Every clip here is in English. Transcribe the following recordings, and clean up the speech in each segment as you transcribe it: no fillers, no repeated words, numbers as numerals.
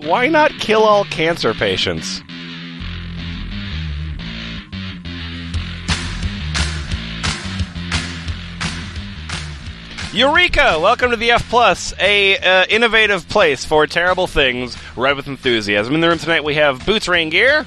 Why not kill all cancer patients? Eureka! Welcome to the F+, a innovative place for terrible things read with enthusiasm. In the room tonight we have Boots Raingear.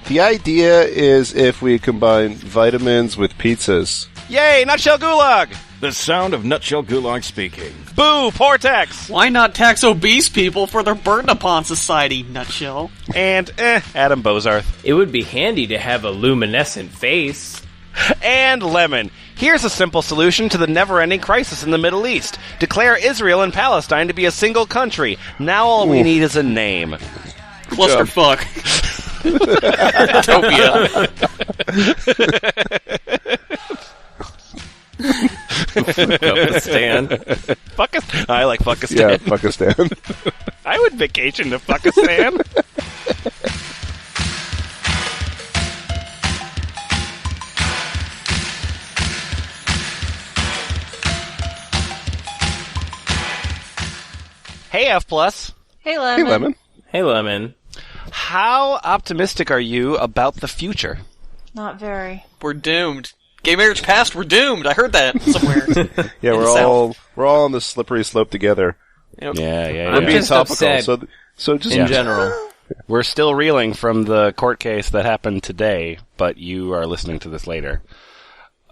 The idea is if we combine vitamins with pizzas. Yay, Nutshell Gulag! The sound of Nutshell Gulag speaking. Boo, Portex! Why not tax obese people for their burden upon society, Nutshell? And, Adam Bozarth. It would be handy to have a luminescent face. And Lemon. Here's a simple solution to the never-ending crisis in the Middle East. Declare Israel and Palestine to be a single country. Now all we need is a name. Clusterfuck. Utopia. Fuckistan. I like Fuckistan. Yeah, Fuckistan. I would vacation to Fuckistan. Hey, F+. Hey, Lemon. Hey, Lemon. Hey, Lemon. How optimistic are you about the future? Not very. We're doomed. Gay marriage passed, we're doomed. I heard that somewhere. Yeah, we're all on the slippery slope together. Yep. Yeah. We're being just topical, upset so just in general. We're still reeling from the court case that happened today, but you are listening to this later.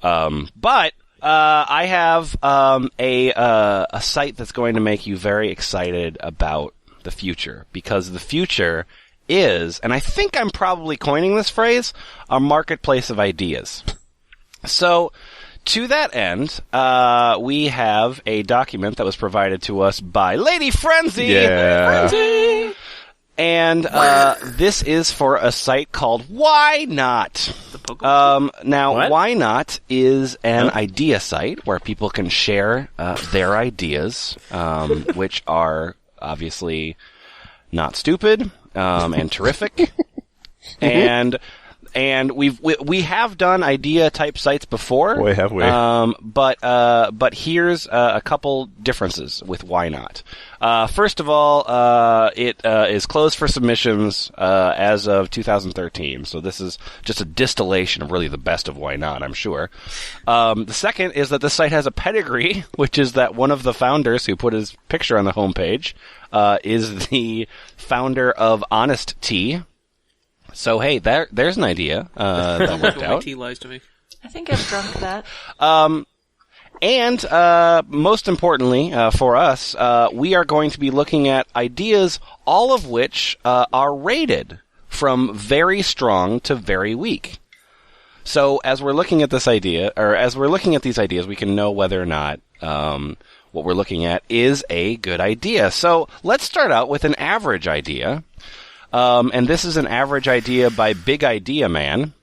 But I have a site that's going to make you very excited about the future, because the future is, and I think I'm probably coining this phrase, a marketplace of ideas. So, to that end, we have a document that was provided to us by Lady Frenzy! Yeah. Frenzy! And this is for a site called Why Not? Now, What? Why Not is an idea site where people can share their ideas, which are obviously not stupid and terrific. And we have done idea type sites before. Boy, have we. But here's a couple differences with Why Not. First of all, it is closed for submissions as of 2013. So this is just a distillation of really the best of Why Not, I'm sure. The second is that this site has a pedigree, which is that one of the founders who put his picture on the homepage is the founder of Honest Tea. So, hey, there's an idea that worked out. Tea lies to me. I think I've drunk that. And most importantly for us, we are going to be looking at ideas, all of which are rated from very strong to very weak. So as we're looking at this idea, or as we're looking at these ideas, we can know whether or not what we're looking at is a good idea. So let's start out with an average idea. And this is an average idea by Big Idea Man.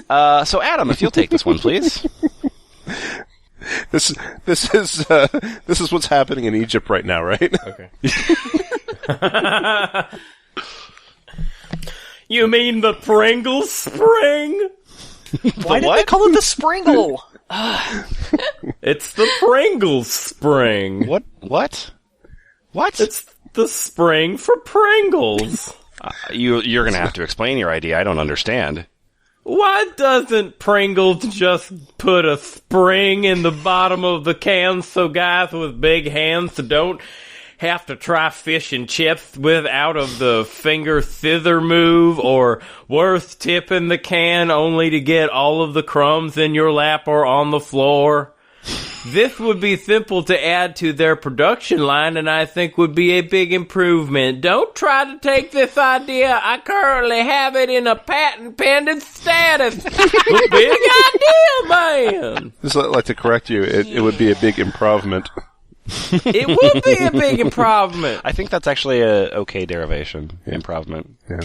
So Adam, if you'll take this one, please. This is what's happening in Egypt right now, right? Okay. You mean the Pringles Spring? Why did they call it the Springle? It's the Pringles Spring. What? It's the spring for Pringles. You're going to have to explain your idea. I don't understand. Why doesn't Pringles just put a spring in the bottom of the can so guys with big hands don't have to try fish and chips without of the finger scissor move, or worse, tipping the can only to get all of the crumbs in your lap or on the floor? This would be simple to add to their production line, and I think would be a big improvement. Don't try to take this idea. I currently have it in a patent pending status. Big idea, man. Just like to correct you, it would be a big improvement. It would be a big improvement. I think that's actually a okay derivation. Yeah. Improvement. Yeah.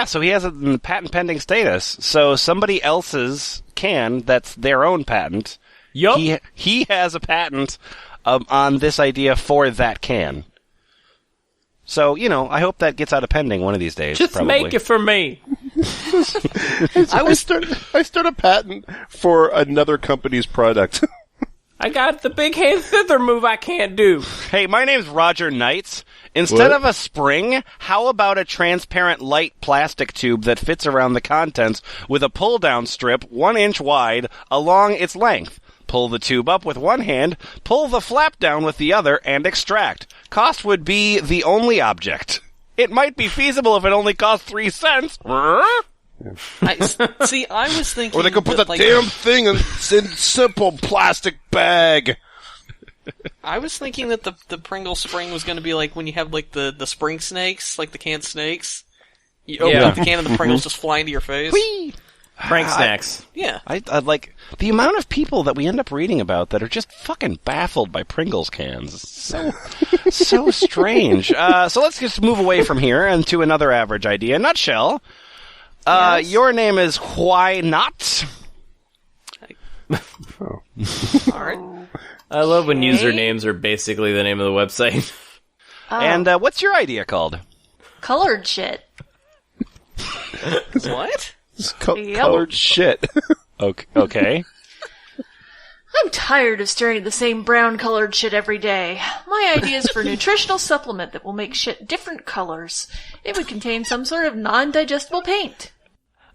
So he has it in patent pending status. So somebody else's can that's their own patent. Yup. He has a patent on this idea for that can. So, I hope that gets out of pending one of these days. Just probably. make it for me. I start a patent for another company's product. I got the big hand thither move I can't do. Hey, my name's Roger Knights. Instead of a spring, how about a transparent light plastic tube that fits around the contents with a pull-down strip 1 inch wide along its length? Pull the tube up with one hand, pull the flap down with the other, and extract. Cost would be the only object. It might be feasible if it only cost 3 cents. I was thinking... Or they could put the that, damn thing in simple plastic bag. I was thinking that the Pringle spring was going to be like when you have like the spring snakes, like the canned snakes. You open up the can and the Pringles just fly into your face. Whee! Prank snacks. Yeah. I like the amount of people that we end up reading about that are just fucking baffled by Pringles cans. It's so strange. So let's just move away from here and to another average idea. Nutshell. Yes? Your name is Why Not? All right. I love when Okay. usernames are basically the name of the website. Oh, And what's your idea called? colored shit. What? It's Yep. colored shit. Okay. I'm tired of staring at the same brown colored shit every day. My idea is for a nutritional supplement that will make shit different colors. It would contain some sort of non-digestible paint.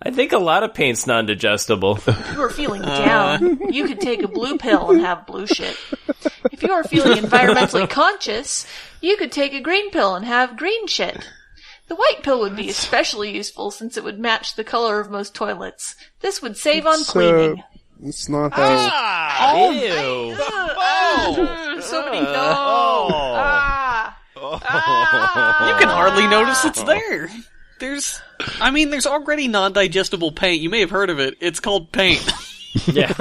I think a lot of paint's non-digestible. If you are feeling down, you could take a blue pill and have blue shit. If you are feeling environmentally conscious, you could take a green pill and have green shit. The white pill would be especially useful since it would match the color of most toilets. This would save on cleaning. It's not how... Ew. So many no. You can hardly notice it's there. There's already non-digestible paint. You may have heard of it. It's called paint. Yeah.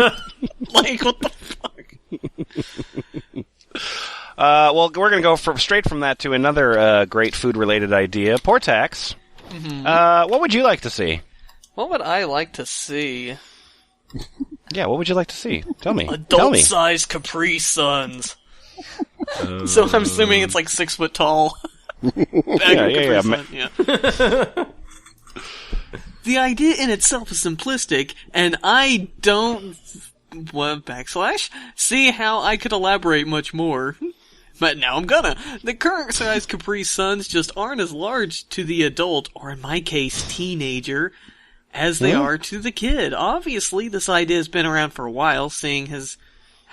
Like, what the fuck? Well, we're going to go straight from that to another great food-related idea. Portax, what would you like to see? What would I like to see? Yeah, what would you like to see? Tell me. Tell me. Adult-sized Capri Suns. So I'm assuming it's like 6 foot tall. Yeah. The idea in itself is simplistic, and I don't see how I could elaborate much more. But now I'm gonna. The current size Capri Suns just aren't as large to the adult, or in my case, teenager, as they are to the kid. Obviously, this idea has been around for a while, seeing as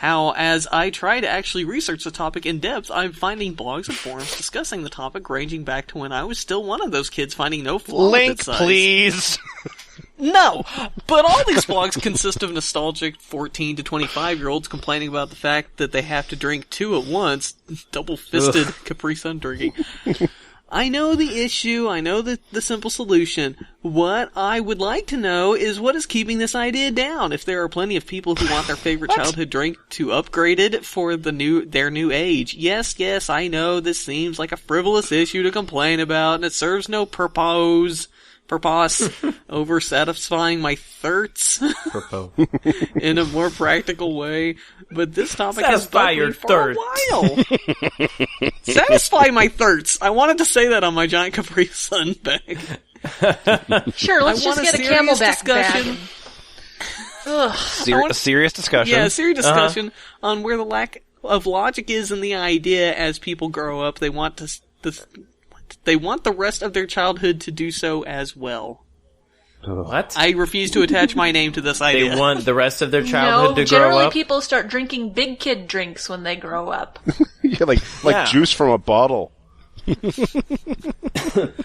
I try to actually research the topic in depth, I'm finding blogs and forums discussing the topic ranging back to when I was still one of those kids finding no flaw with Link, its size. please. No, but all these blogs consist of nostalgic 14 to 25-year-olds complaining about the fact that they have to drink 2 at once, double-fisted Capri Sun drinking. I know the issue, I know the simple solution. What I would like to know is what is keeping this idea down. If there are plenty of people who want their favorite childhood drink to upgrade it for their new age. Yes, I know this seems like a frivolous issue to complain about, and it serves no purpose over satisfying my thirsts in a more practical way. But this topic has Satisfy bugged your me for a while. Satisfy my thirsts. I wanted to say that on my giant Capri Sun bag. Sure, let's just get a Camelback bag. Ugh. Serious discussion. Yeah, serious discussion on where the lack of logic is in the idea. As people grow up, they want they want the rest of their childhood to do so as well. What? I refuse to attach my name to this idea. They want the rest of their childhood No, to grow generally up? people start drinking big kid drinks when they grow up. Yeah, like Yeah. juice from a bottle.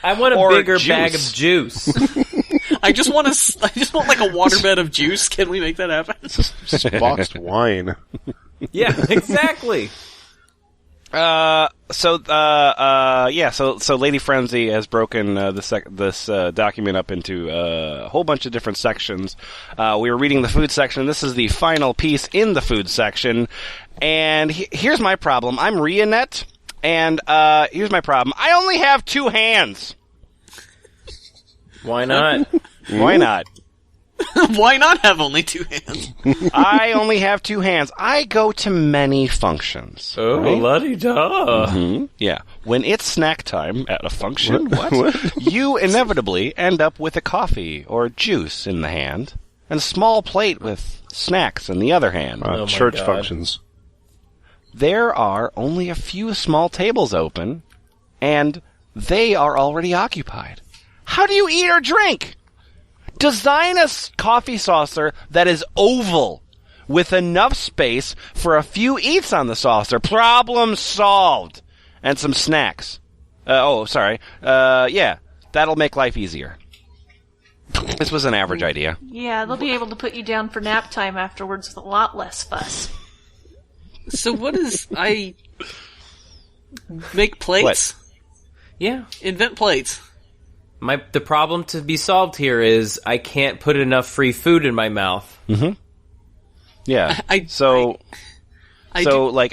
I want a Or bigger juice. bag of juice. I just want like a waterbed of juice. Can we make that happen? Just boxed wine. Yeah, exactly. So Lady Frenzy has broken this document up into a whole bunch of different sections. We were reading the food section. This is the final piece in the food section. And here's my problem. I'm Rianet, and here's my problem. I only have 2 hands. Why not? Why not? Why not have only 2 hands? I only have 2 hands. I go to many functions. Oh, right? la-di-da. Yeah. When it's snack time at a function, you inevitably end up with a coffee or juice in the hand and a small plate with snacks in the other hand. Oh my Church God. functions. there are only a few small tables open, and they are already occupied. How do you eat or drink? Design a coffee saucer that is oval, with enough space for a few eats on the saucer. Problem solved. And some snacks. Yeah, that'll make life easier. This was an average idea. Yeah, they'll be able to put you down for nap time afterwards with a lot less fuss. So what is... I... Make plates? What? Yeah. Invent plates. The problem to be solved here is I can't put enough free food in my mouth. Mm-hmm. Yeah. I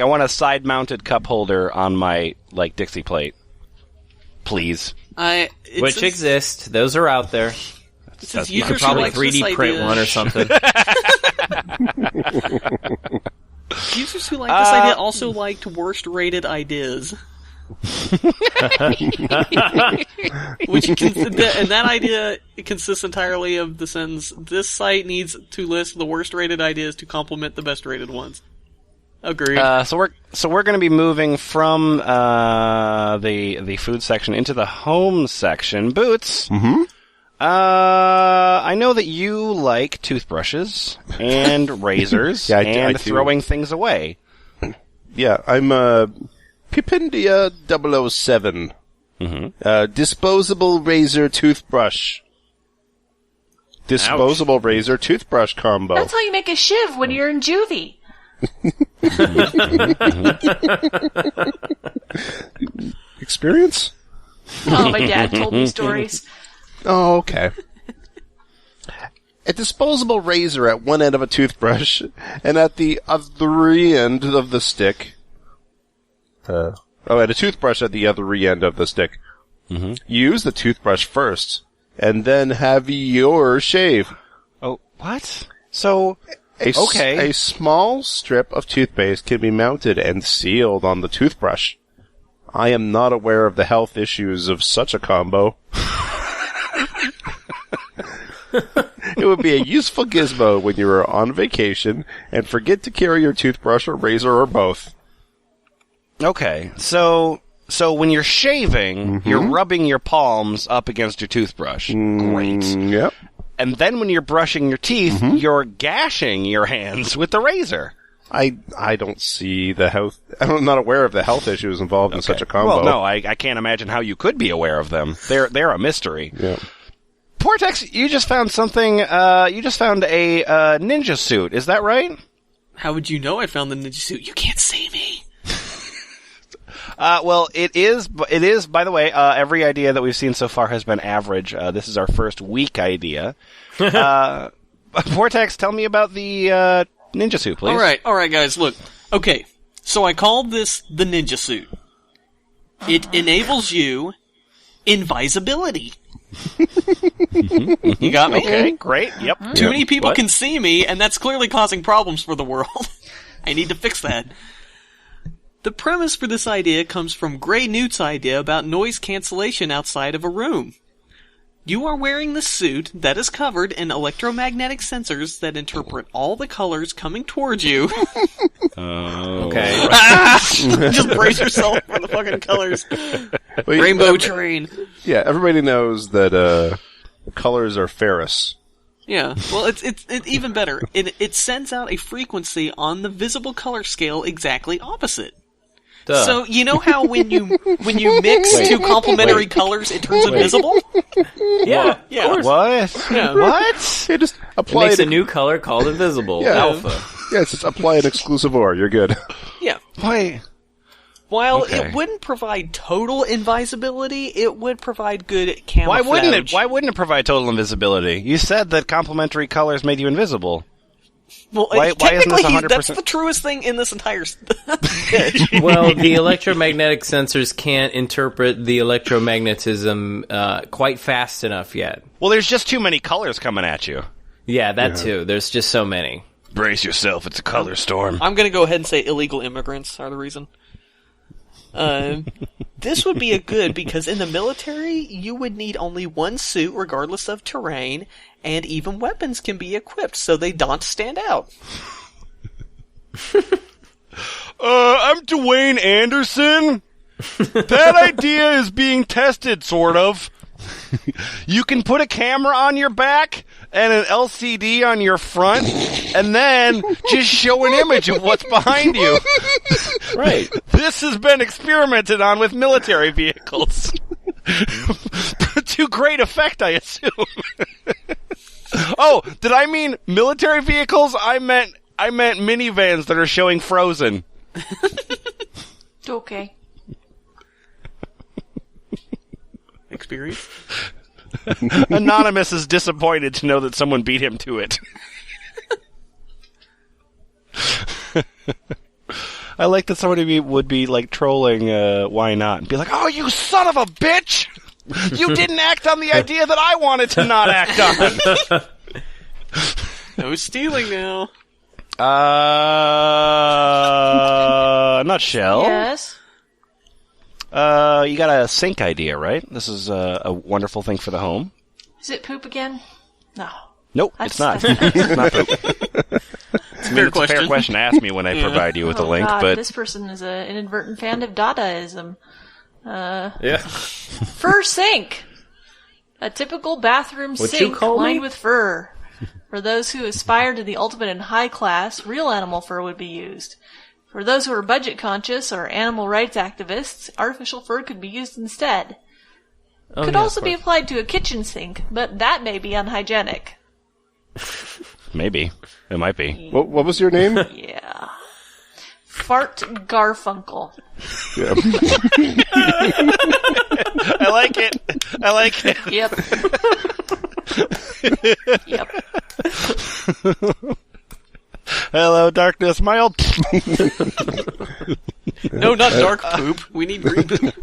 want a side-mounted cup holder on my, Dixie plate. Please. Which exist. Those are out there. You could probably 3D print one or something. Users who like this idea also liked worst-rated ideas. And that idea consists entirely of the sentence, this site needs to list the worst-rated ideas to complement the best-rated ones. Agreed. So we're going to be moving from the food section into the home section. Boots. Mm-hmm. I know that you like toothbrushes and razors I do. throwing things away. Yeah, I'm Pipindia 007. Mm-hmm. Disposable razor toothbrush. Disposable razor toothbrush combo. That's how you make a shiv when you're in juvie. Experience? Oh, my dad told me stories. Oh, okay. A disposable razor at one end of a toothbrush, and at the other end of the stick. And a toothbrush at the other end of the stick. Mm-hmm. Use the toothbrush first, and then have your shave. Oh, what? So, A okay. A small strip of toothpaste can be mounted and sealed on the toothbrush. I am not aware of the health issues of such a combo. It would be a useful gizmo when you are on vacation and forget to carry your toothbrush or razor or both. Okay, so when you're shaving, Mm-hmm. you're rubbing your palms up against your toothbrush. Great. Yep. And then when you're brushing your teeth, Mm-hmm. you're gashing your hands with the razor. I don't see the health... I'm not aware of the health issues involved in such a combo. Well, no, I can't imagine how you could be aware of them. They're a mystery. Yeah. Portex, you just found something, you just found a ninja suit, is that right? How would you know I found the ninja suit? You can't see me. Well, it is, by the way, every idea that we've seen so far has been average. This is our first weak idea. Portex, tell me about the, ninja suit, please. Alright, guys, look. Okay, so I called this the ninja suit. It enables you invisibility. You got me? Okay, great, yep. Too many people can see me, and that's clearly causing problems for the world. I need to fix that. The premise for this idea comes from Gray Newt's idea about noise cancellation outside of a room. You are wearing the suit that is covered in electromagnetic sensors that interpret all the colors coming towards you. Okay. Just brace yourself for the fucking colors. Wait, Rainbow train. Yeah, everybody knows that colors are Ferris. Yeah, well, it's even better. It sends out a frequency on the visible color scale exactly opposite. Duh. So you know how when you mix two complementary colors, it turns invisible? Yeah. What? Yeah. What? It just It apply makes it. a new color called invisible. Yeah. Alpha. Yeah, just apply an exclusive OR. You're good. Yeah. Why? While Okay. it wouldn't provide total invisibility, it would provide good camouflage. Why wouldn't it provide total invisibility? You said that complementary colors made you invisible. Well, Why isn't technically, this 100%? that's the truest thing in this entire pitch. Well, the electromagnetic sensors can't interpret the electromagnetism quite fast enough yet. Well, there's just too many colors coming at you. Yeah, that too. There's just so many. Brace yourself, it's a color storm. I'm going to go ahead and say illegal immigrants are the reason. This would be a good because in the military, you would need only one suit regardless of terrain, and even weapons can be equipped so they don't stand out. I'm Dwayne Anderson. That idea is being tested, sort of. You can put a camera on your back and an LCD on your front, and then just show an image of what's behind you. Right. This has been experimented on with military vehicles. To great effect, I assume. Oh, did I mean military vehicles? I meant minivans that are showing Frozen. Okay. Experience? Anonymous is disappointed to know that someone beat him to it. I like that somebody would be like trolling Why Not and be like, oh, you son of a bitch! You didn't act on the idea that I wanted to not act on! No stealing now. Nutshell. Yes. You got a sink idea, right? This is a wonderful thing for the home. Is it poop again? No. Nope, it's not. That's- It's not poop. It's a fair It's a fair question to ask me when I provide you with a link, God, but this person is an inadvertent fan of Dadaism. Yeah. Fur sink. A typical bathroom What'd you sink call lined me? with fur. For those who aspire to the ultimate in high class, real animal fur would be used. For those who are budget conscious or animal rights activists, artificial fur could be used instead. Oh, Could yeah, also of be course. applied to a kitchen sink, but that may be unhygienic. maybe. It might be. What was your name? Yeah. Fart Garfunkel. Yeah. I like it. I like it. Yep. Yep. Hello, darkness, my old... No, not dark poop. We need green poop.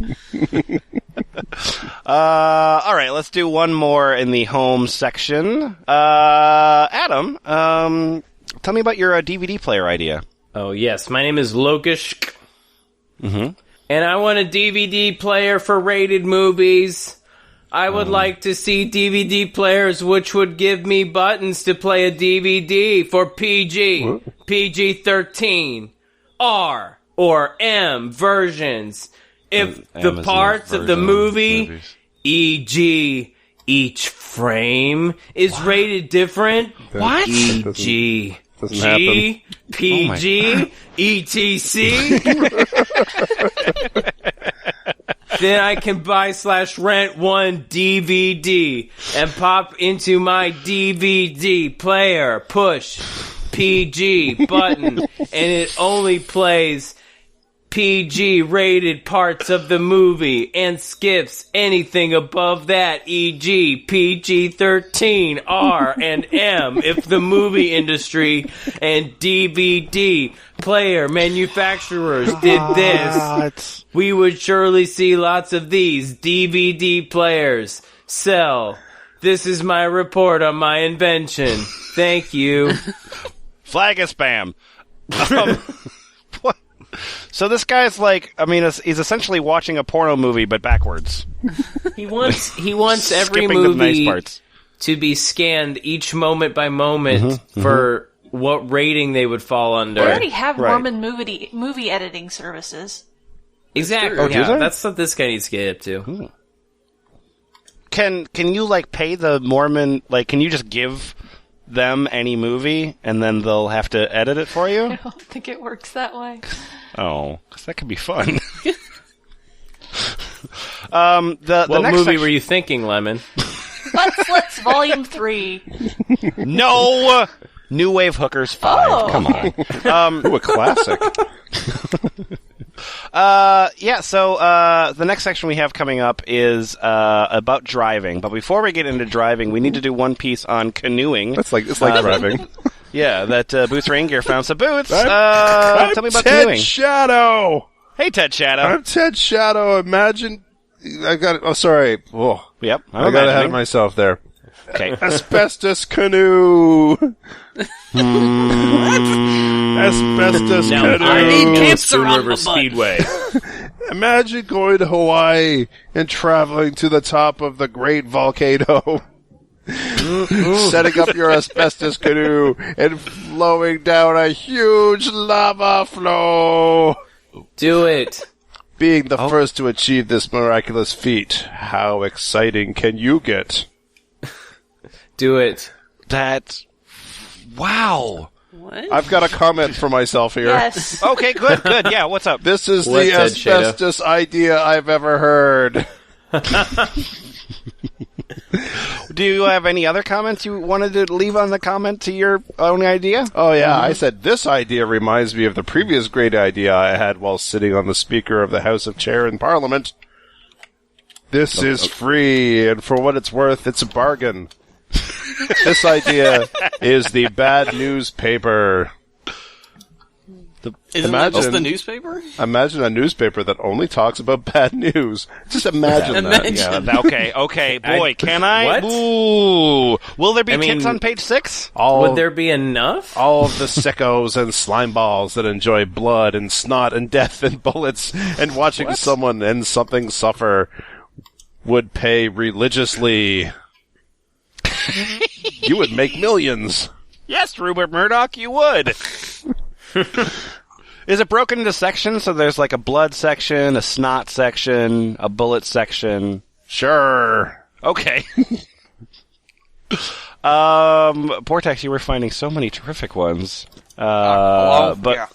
All right, let's do one more in the home section. Adam, tell me about your DVD player idea. Oh, yes. My name is Locusts. Mm-hmm. And I want a DVD player for rated movies. I would like to see DVD players which would give me buttons to play a DVD for PG, PG-13, R, or M versions. If the Amazon parts of the version movie, movies. e.g., each frame, is rated different, What? e.g., Doesn't G, PG, ETC, then I can buy/rent one DVD and pop into my DVD player, push PG button, and it only plays PG rated parts of the movie and skips anything above that, e.g. PG-13, R, and M. If the movie industry and DVD player manufacturers did this, we would surely see lots of these DVD players sell. This is my report on my invention. Thank you. Flag is spam. What? So this guy's like, I mean, he's essentially watching a porno movie, but backwards. He wants every Skipping the movie nice parts. to be scanned each moment by moment for what rating they would fall under. They already have Right. Mormon movie editing services. Exactly. Oh, do yeah, they? that's what this guy needs to get up to. Can you like pay the Mormon? Like, can you just give them any movie and then they'll have to edit it for I you? don't think it works that way. Oh, 'cause that could be fun. The What next movie section- were you thinking, Lemon? Butt Slits Volume 3. No! New Wave Hookers 5. Oh. Come on. Ooh, a classic. The next section we have coming up is about driving. But before we get into driving, we need to do one piece on canoeing. It's like driving. Yeah, that Boots Raingear found. So, Boots, I'm tell me about Ted canoeing. Shadow. Hey, Ted Shadow. I'm Ted Shadow. Imagine. I got. Oh, sorry. Oh, Yep, I got ahead imagining. of myself there. Okay. Asbestos canoe. Asbestos Now, canoe. I need need cancer on River my butt. Speedway. Imagine going to Hawaii and traveling to the top of the great volcano. Setting up your asbestos canoe and slowing down a huge lava flow. Do it. Being the first to achieve this miraculous feat, how exciting can you get? Do it. Wow. What? I've got a comment for myself here. Yes. Okay, good. Yeah, what's up? This is What's the that, Shada? asbestos idea I've ever heard. Do you have any other comments you wanted to leave on the comment to your own idea? Oh, yeah, I said this idea reminds me of the previous great idea I had while sitting on the Speaker of the House of Chair in Parliament. This is free, and for what it's worth, it's a bargain. This idea is the bad newspaper. Isn't that just the newspaper? Imagine a newspaper that only talks about bad news. Just imagine that. Imagine. Yeah, okay, boy, can I? What? Ooh. Will there be tits on page 6? Would there be enough? All of the sickos and slime balls that enjoy blood and snot and death and bullets and watching someone and something suffer would pay religiously. You would make millions. Yes, Rupert Murdoch, you would. Is it broken into sections? So there's like a blood section, a snot section, a bullet section. Sure. Okay. Portex, you were finding so many terrific ones. But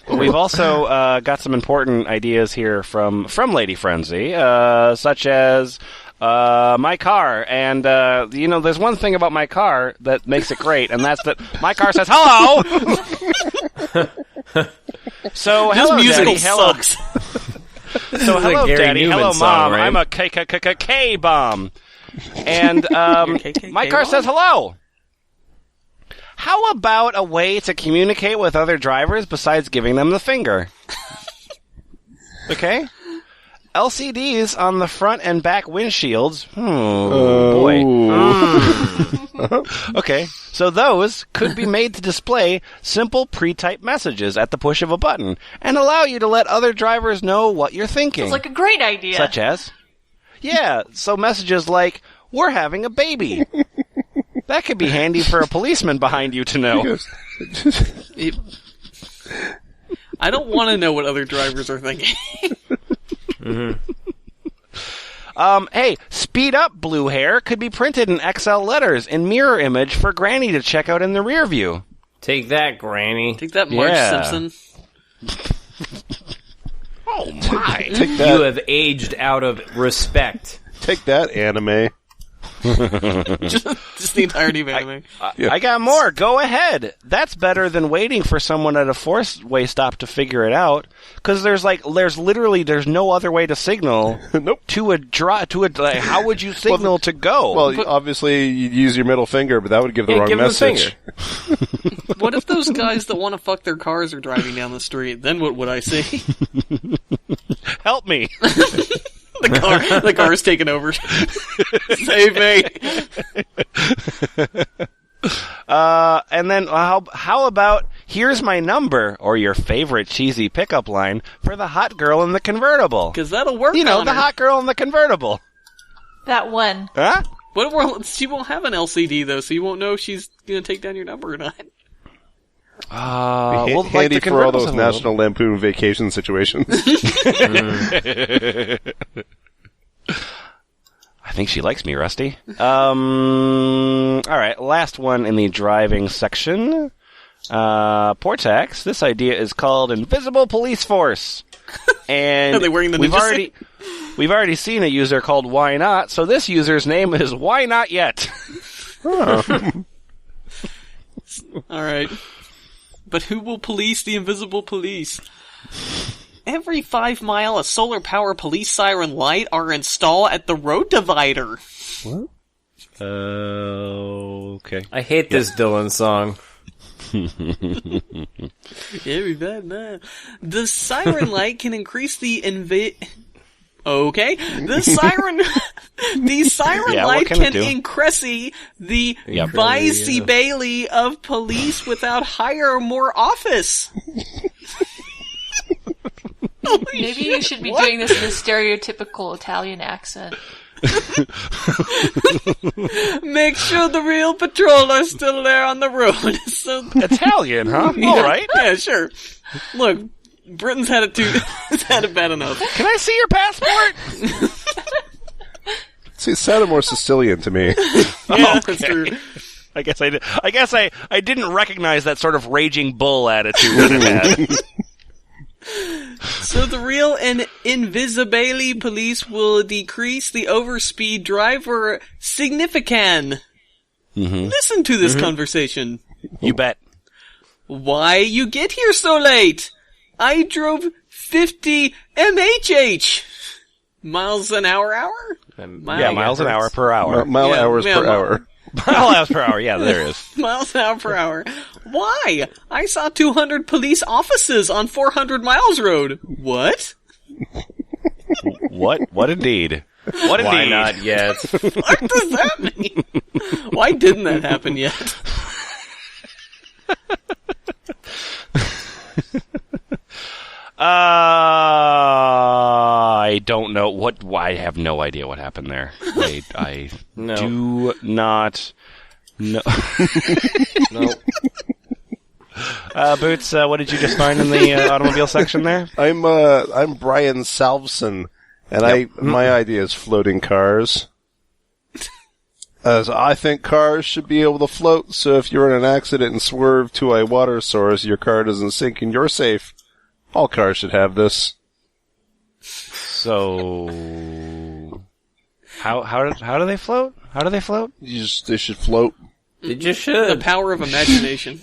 we've also got some important ideas here from Lady Frenzy, such as my car. And, there's one thing about my car that makes it great, and that's that my car says, hello! So, This hello, musical Daddy, hello. sucks. So, hello, Gary Daddy, Newman hello, song, Mom, right? I'm a K-bomb. And, KKK my car bomb? says hello. How about a way to communicate with other drivers besides giving them the finger? Okay? LCDs on the front and back windshields. Boy. Okay, so those could be made to display simple pre-typed messages at the push of a button and allow you to let other drivers know what you're thinking. Sounds like a great idea. Such as? Yeah, so messages like, we're having a baby. That could be handy for a policeman behind you to know. I don't want to know what other drivers are thinking. Hey, speed up blue hair could be printed in XL letters in mirror image for Granny to check out in the rear view. Take that, Granny. Take that, Marge Yeah. Simpson. Oh my. Take that. You have aged out of respect. Take that, anime. just the entirety of anime. I got more. Go ahead. That's better than waiting for someone at a four-way stop to figure it out. Because there's no other way to signal. Nope. How would you signal to go? Well, obviously, you'd use your middle finger, but that would give the wrong give him the message. What if those guys that want to fuck their cars are driving down the street? Then what would I see? Help me. The car's taking over. Save me. And then how about here's my number or your favorite cheesy pickup line for the hot girl in the convertible? Because that'll work. You know, on the her. hot girl in the convertible. That one. Huh? She won't have an LCD though, so you won't know if she's gonna take down your number or not. Handy for all those National Lampoon Vacation situations. I think she likes me, Rusty. All right, last one in the driving section. Portax, this idea is called Invisible Police Force. And Are they wearing the ninja we've already seen a user called Why Not, so this user's name is Why Not Yet. Alright. But who will police the invisible police? Every 5 mile, a solar power police siren light are installed at the road divider. What? Okay. I hate this Dylan song. Every 5 mile. The siren light can increase the Okay. The siren light can increase the Vice Bailey of police without hire more office. Maybe you should be doing this in a stereotypical Italian accent. Make sure the real patrol are still there on the road. So, Italian, huh? All right. yeah, sure. Look, Britain's had it too. It's had it bad enough. Can I see your passport? See, it sounded more Sicilian to me. Yeah, that's true. I guess I did. I guess I didn't recognize that sort of raging bull attitude that it had. So the real and Invisibili police will decrease the overspeed driver significant. Listen to this conversation. You bet. Why you get here so late? I drove 50 mph. Miles an hour? Yeah, miles an hour per hour. Mile hours per hour. Miles per hour, yeah, there is. Miles an hour per hour. Why? I saw 200 police offices on 400 miles road. What? What? What indeed? What indeed? Why not yet? What does that mean? Why didn't that happen yet? I don't know what. I have no idea what happened there. I No. do not know. No. Boots, what did you just find in the automobile section there? I'm Brian Salvson, and my idea is floating cars. As I think cars should be able to float, so if you're in an accident and swerve to a water source, your car doesn't sink and you're safe. All cars should have this. So, how do they float? How do they float? They should float. They just The should. power of imagination.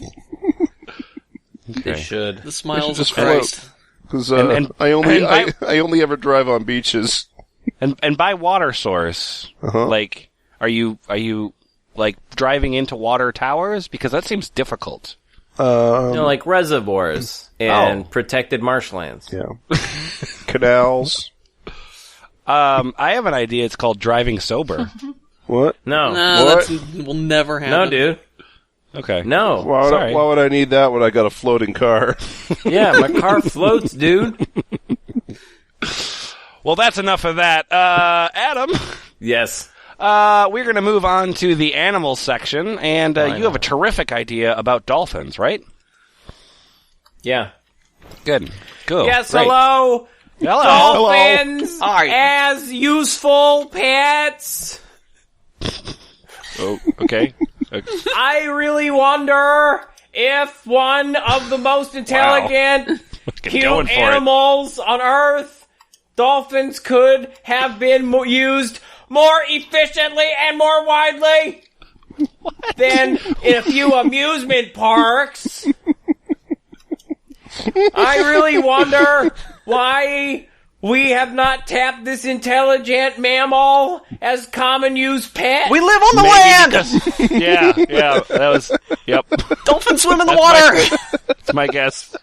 They should. The smiles just of Christ. Because And I by- only ever drive on beaches. And by water source, like, are you like driving into water towers? Because that seems difficult. Like reservoirs and protected marshlands. Yeah. Canals. I have an idea. It's called driving sober. What? No. No, What? that will never happen. No, dude. Okay. No. Sorry. Why would I need that when I got a floating car? Yeah, my car floats, dude. Well, that's enough of that. Adam, Yes. we're going to move on to the animals section, and Why you have a not? terrific idea about dolphins, right? Yeah. Good. Cool. Yes, Great. hello. Hello. Dolphins Hi. as useful pets. Oh, okay. I really wonder if one of the most intelligent, Going cute for animals on Earth, dolphins, could have been used more efficiently and more widely than in a few amusement parks. I really wonder why we have not tapped this intelligent mammal as common use pet. We live on the land! it. Yeah, that was, yep. Dolphins swim in the water! That's my guess.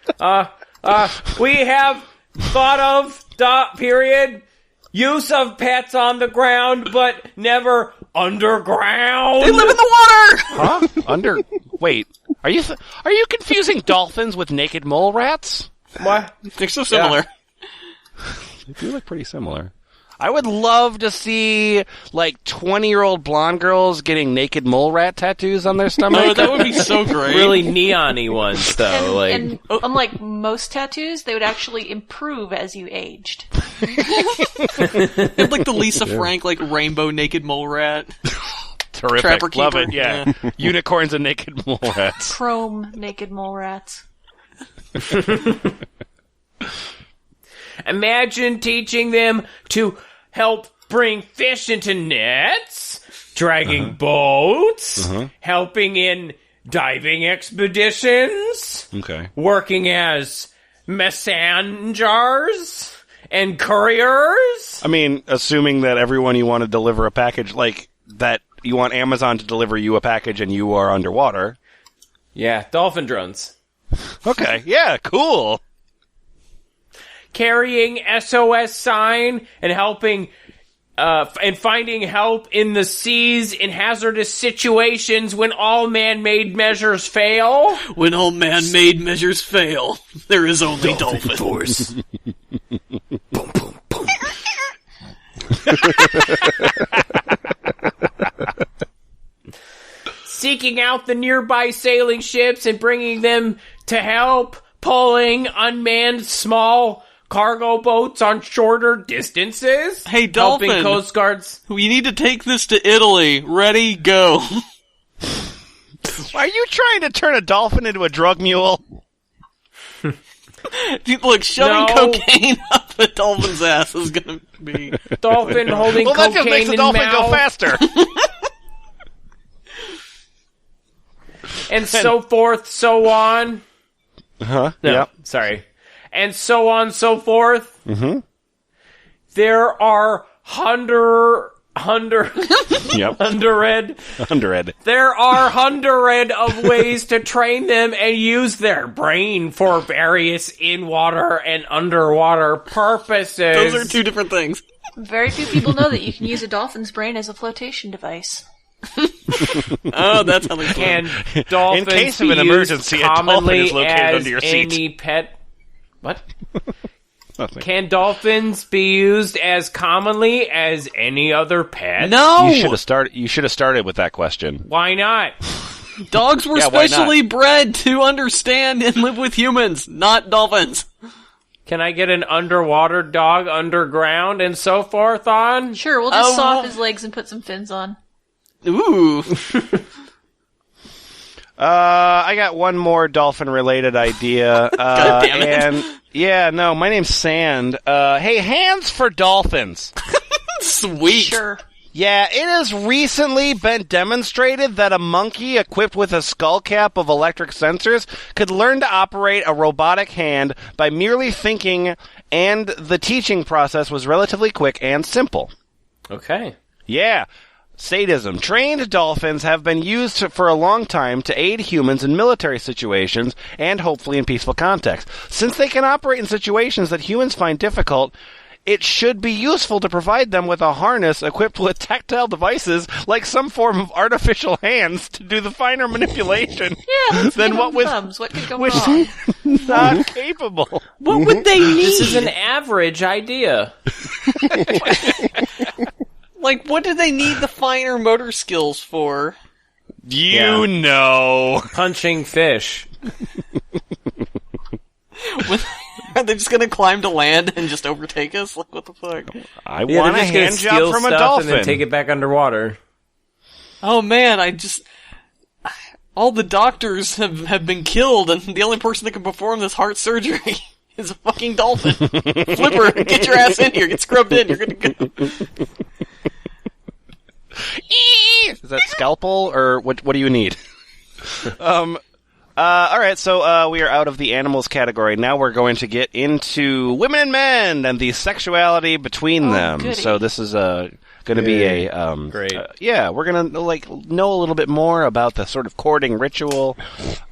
We have thought of, period, use of pets on the ground, but never underground. They live in the water! Huh? Wait, are you confusing dolphins with naked mole rats? What? They're so similar. They do look pretty similar. I would love to see, like, 20-year-old blonde girls getting naked mole rat tattoos on their stomach. Oh, that would be so great. Really neon-y ones, though. And unlike most tattoos, they would actually improve as you aged. It's like the Lisa Frank, like, rainbow naked mole rat. Terrific. Trapper Love keeper. it, yeah. Unicorns and naked mole rats. Chrome naked mole rats. Imagine teaching them to help bring fish into nets, dragging boats, helping in diving expeditions, Okay. working as messengers and couriers. I mean, assuming that everyone you want to deliver a package, like, that you want Amazon to deliver you a package and you are underwater. Yeah, dolphin drones. Okay, yeah, cool. Carrying SOS sign and helping and finding help in the seas in hazardous situations when all man-made measures fail. When all man-made measures fail, there is only dolphin. Force. Seeking out the nearby sailing ships and bringing them to help pulling unmanned small cargo boats on shorter distances. Hey, Dolphin. Helping Coast Guards. We need to take this to Italy. Ready, go. Are you trying to turn a dolphin into a drug mule? Look, shoving No. cocaine up a dolphin's ass is gonna be... Dolphin holding Well, that cocaine just makes the in dolphin mouth. go faster. And so forth, so on. Huh? No, Yep. sorry. And so on, so forth. Mm-hmm. There are Yep. hundred. There are hundred of ways to train them and use their brain for various in-water and underwater purposes. Those are two different things. Very few people know that you can use a dolphin's brain as a flotation device. Oh, that's how they Can In dolphins case of be an used emergency, a dolphin commonly is located as under your seat. any pet? What? Nothing. Can dolphins be used as commonly as any other pet? No! You should have started with that question. Why not? Dogs were Yeah, why not? specially bred to understand and live with humans, not dolphins. Can I get an underwater dog underground and so forth on? Sure, we'll just Oh, saw well- off his legs and put some fins on. Ooh. I got one more dolphin-related idea. God damn it. And yeah, no, my name's Sand. Hey, hands for dolphins. Sweet. Sure. Yeah, it has recently been demonstrated that a monkey equipped with a skull cap of electric sensors could learn to operate a robotic hand by merely thinking, and the teaching process was relatively quick and simple. Okay. Yeah. Sadism. Trained dolphins have been used for a long time to aid humans in military situations and hopefully in peaceful contexts. Since they can operate in situations that humans find difficult, it should be useful to provide them with a harness equipped with tactile devices like some form of artificial hands to do the finer manipulation Yeah, let's than give what them was thumbs. What could go was wrong? not capable. What would they need? This is an average idea. Like, what do they need the finer motor skills for? You know. Punching fish. Are they just gonna climb to land and just overtake us? Like, what the fuck? I Yeah, want a they're just gonna hand steal job from a stuff dolphin. and then take it back underwater. Oh man, all the doctors have been killed, and the only person that can perform this heart surgery is a fucking dolphin. Flipper, get your ass in here, get scrubbed in, you're gonna go. Is that scalpel, or what do you need? Alright, so we are out of the animals category. Now we're going to get into women and men and the sexuality between them. goody. So this is going to be a... Great. yeah, we're going to know a little bit more about the sort of courting ritual.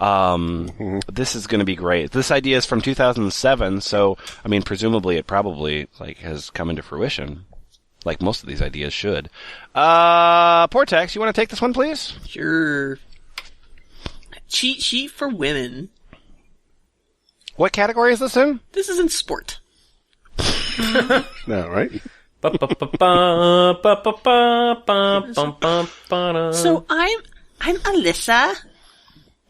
This is going to be great. This idea is from 2007, so, I mean, presumably it probably has come into fruition. Like most of these ideas should. Portex, you want to take this one, please? Sure. Cheat sheet for women. What category is this in? This is in sport. No, right? So I'm Alyssa.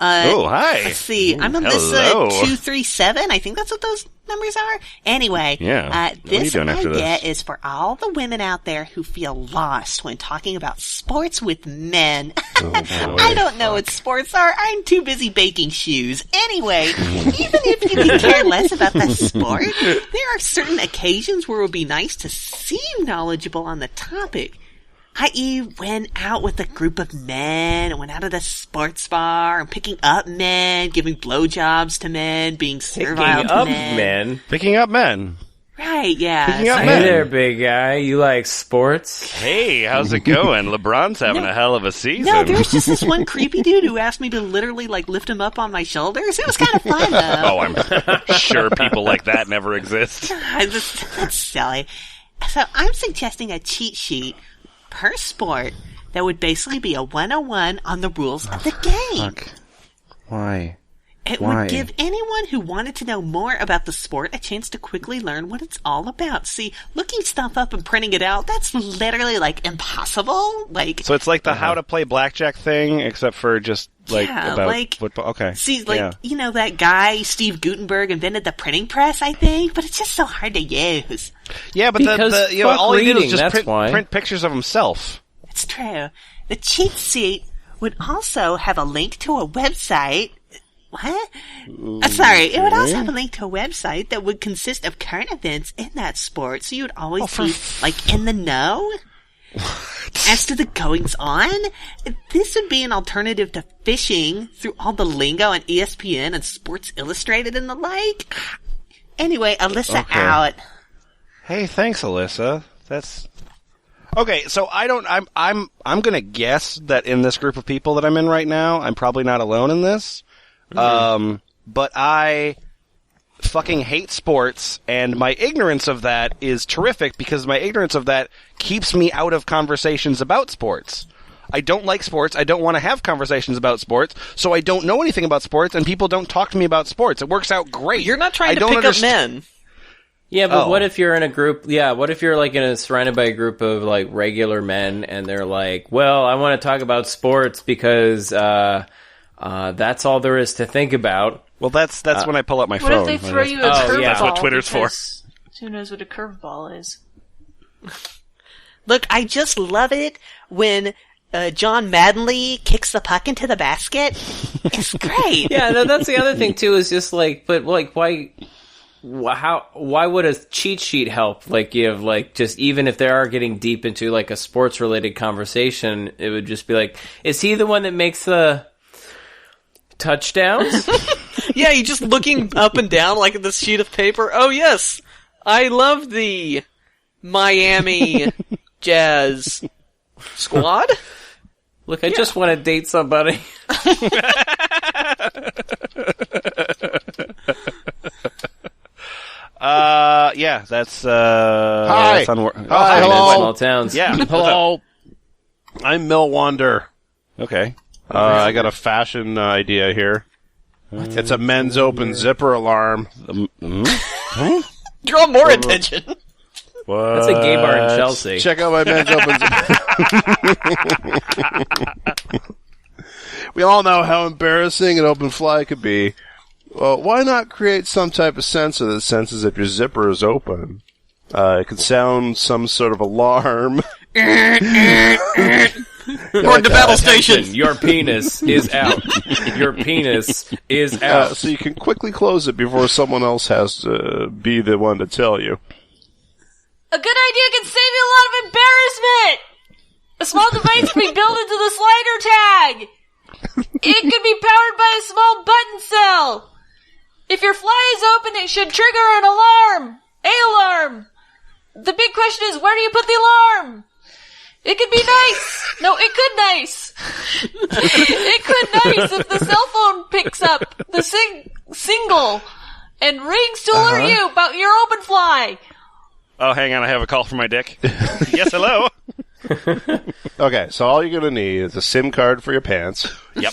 Oh, hi. Let's see. I'm Hello. Alyssa 237. I think that's what those numbers are. Anyway, Yeah. What are you this doing after idea this? is for all the women out there who feel lost when talking about sports with men. I don't know what sports are. I'm too busy baking shoes. Anyway, even if you could care less about the sport, there are certain occasions where it would be nice to seem knowledgeable on the topic. I.e., went out with a group of men, and went out at a sports bar, and picking up men, giving blowjobs to men, being Picking servile to up men. men. Picking up men. Right, yeah. Picking up Hey men. there, big guy. You like sports? Hey, how's it going? LeBron's having a hell of a season. No, there was just this one creepy dude who asked me to literally, lift him up on my shoulders. It was kind of fun, though. Oh, I'm sure people like that never exist. That's silly. So I'm suggesting a cheat sheet per sport that would basically be a 101 on the rules of the game. Fuck. Why? It Why? would give anyone who wanted to know more about the sport a chance to quickly learn what it's all about. See, looking stuff up and printing it out, that's literally, like, impossible. Like, So it's like the how to play blackjack thing, except for just, like, Yeah, about like- football. Okay. see, like, Yeah. you know, that guy, Steve Gutenberg, invented the printing press, I think, but it's just so hard to use. Yeah, but Because the you know, fuck all he did was reading, just that's why. print pictures of himself. It's true. The cheat sheet would also have a link to a website. What? Sorry, it would also have a link to a website that would consist of current events in that sport, so you would always be, like, in the know. As to the goings on, this would be an alternative to fishing through all the lingo on ESPN and Sports Illustrated and the like. Anyway, Alyssa Okay. out. Hey, thanks, Alyssa. That's okay. So I'm gonna guess that in this group of people that I'm in right now, I'm probably not alone in this. But I fucking hate sports, and my ignorance of that is terrific because my ignorance of that keeps me out of conversations about sports. I don't like sports. I don't want to have conversations about sports, so I don't know anything about sports, and people don't talk to me about sports. It works out great. You're not trying I to don't pick up understand- men. Yeah, but Oh. what if you're in a group? Yeah, what if you're like surrounded by a group of like regular men, and they're like, "Well, I want to talk about sports because that's all there is to think about." Well, that's when I pull up my What phone. if they throw you a Oh, curveball? yeah. That's what Twitter's for. because Who knows what a curveball is? Look, I just love it when John Maddenly kicks the puck into the basket. It's great. Yeah, no, that's the other thing too. Is just like, but like, why would a cheat sheet help? Like, you have like just even if they are getting deep into like a sports related conversation, it would just be like, is he the one that makes the touchdowns? Yeah, you just looking up and down like at this sheet of paper. Oh yes, I love the Miami Jazz squad. Look, I just want to date somebody. Yeah, that's Hi. That's Hi, hi. hello. Small towns. Yeah. what's up? Hello. I'm Mill Wander. Okay. I got a fashion idea here. It's a men's open zipper alarm. Draw more attention. What? That's a gay bar in Chelsea. Check out my men's open zipper. We all know how embarrassing an open fly could be. Well, why not create some type of sensor that senses if your zipper is open? It could sound some sort of alarm. Board to battle station. Your penis is out. Your penis is out. So you can quickly close it before someone else has to be the one to tell you. A good idea can save you a lot of embarrassment! A small device can be built into the slider tag! It could be powered by a small button cell! If your fly is open, it should trigger an alarm! Alarm! The big question is, where do you put the alarm? It could be nice! No, it could nice! It could nice if the cell phone picks up the single and rings to alert you about your open fly! Oh, hang on, I have a call from my dick. Yes, hello. Okay, so all you're going to need is a SIM card for your pants. Yep.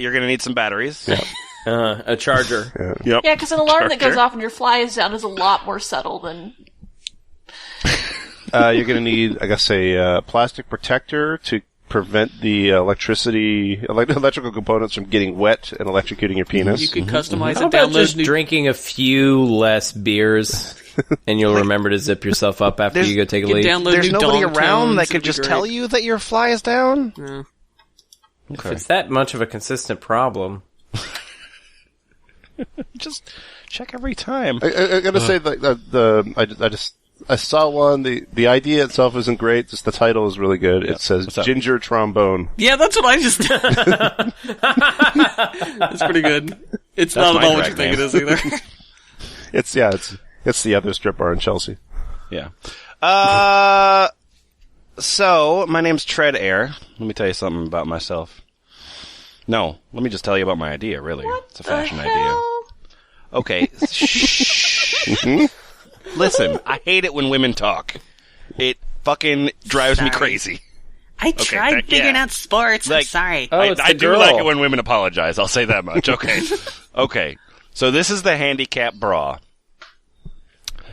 You're gonna need some batteries. Yep. A charger. Yep. Yeah, because an alarm that goes Charger. off when your fly is down is a lot more subtle than... You're going to need, I guess, a plastic protector to prevent the electrical components from getting wet and electrocuting your penis. You could customize How it, about download just new... drinking a few less beers, and you'll remember to zip yourself up after you go take a you leak? can download There's new nobody dong around tones, that could it'd be just great. tell you that your fly is down. Yeah. If it's that much of a consistent problem. Just check every time. I gotta say that I saw one. The idea itself isn't great. Just the title is really good. It says What's up? ginger trombone. Yeah, that's what I just did. That's pretty good. It's That's not at my all what you drag think it is either. It's the other strip bar in Chelsea. Yeah. So my name's Tread Air. Let me tell you something about myself. No, let me just tell you about my idea. Really, it's a fashion idea. Okay. Shh. Listen, I hate it when women talk. It fucking drives me crazy. I tried figuring out sports. I'm sorry. Oh, it's I the do girl. like it when women apologize. I'll say that much. Okay. Okay. So this is the handicap bra.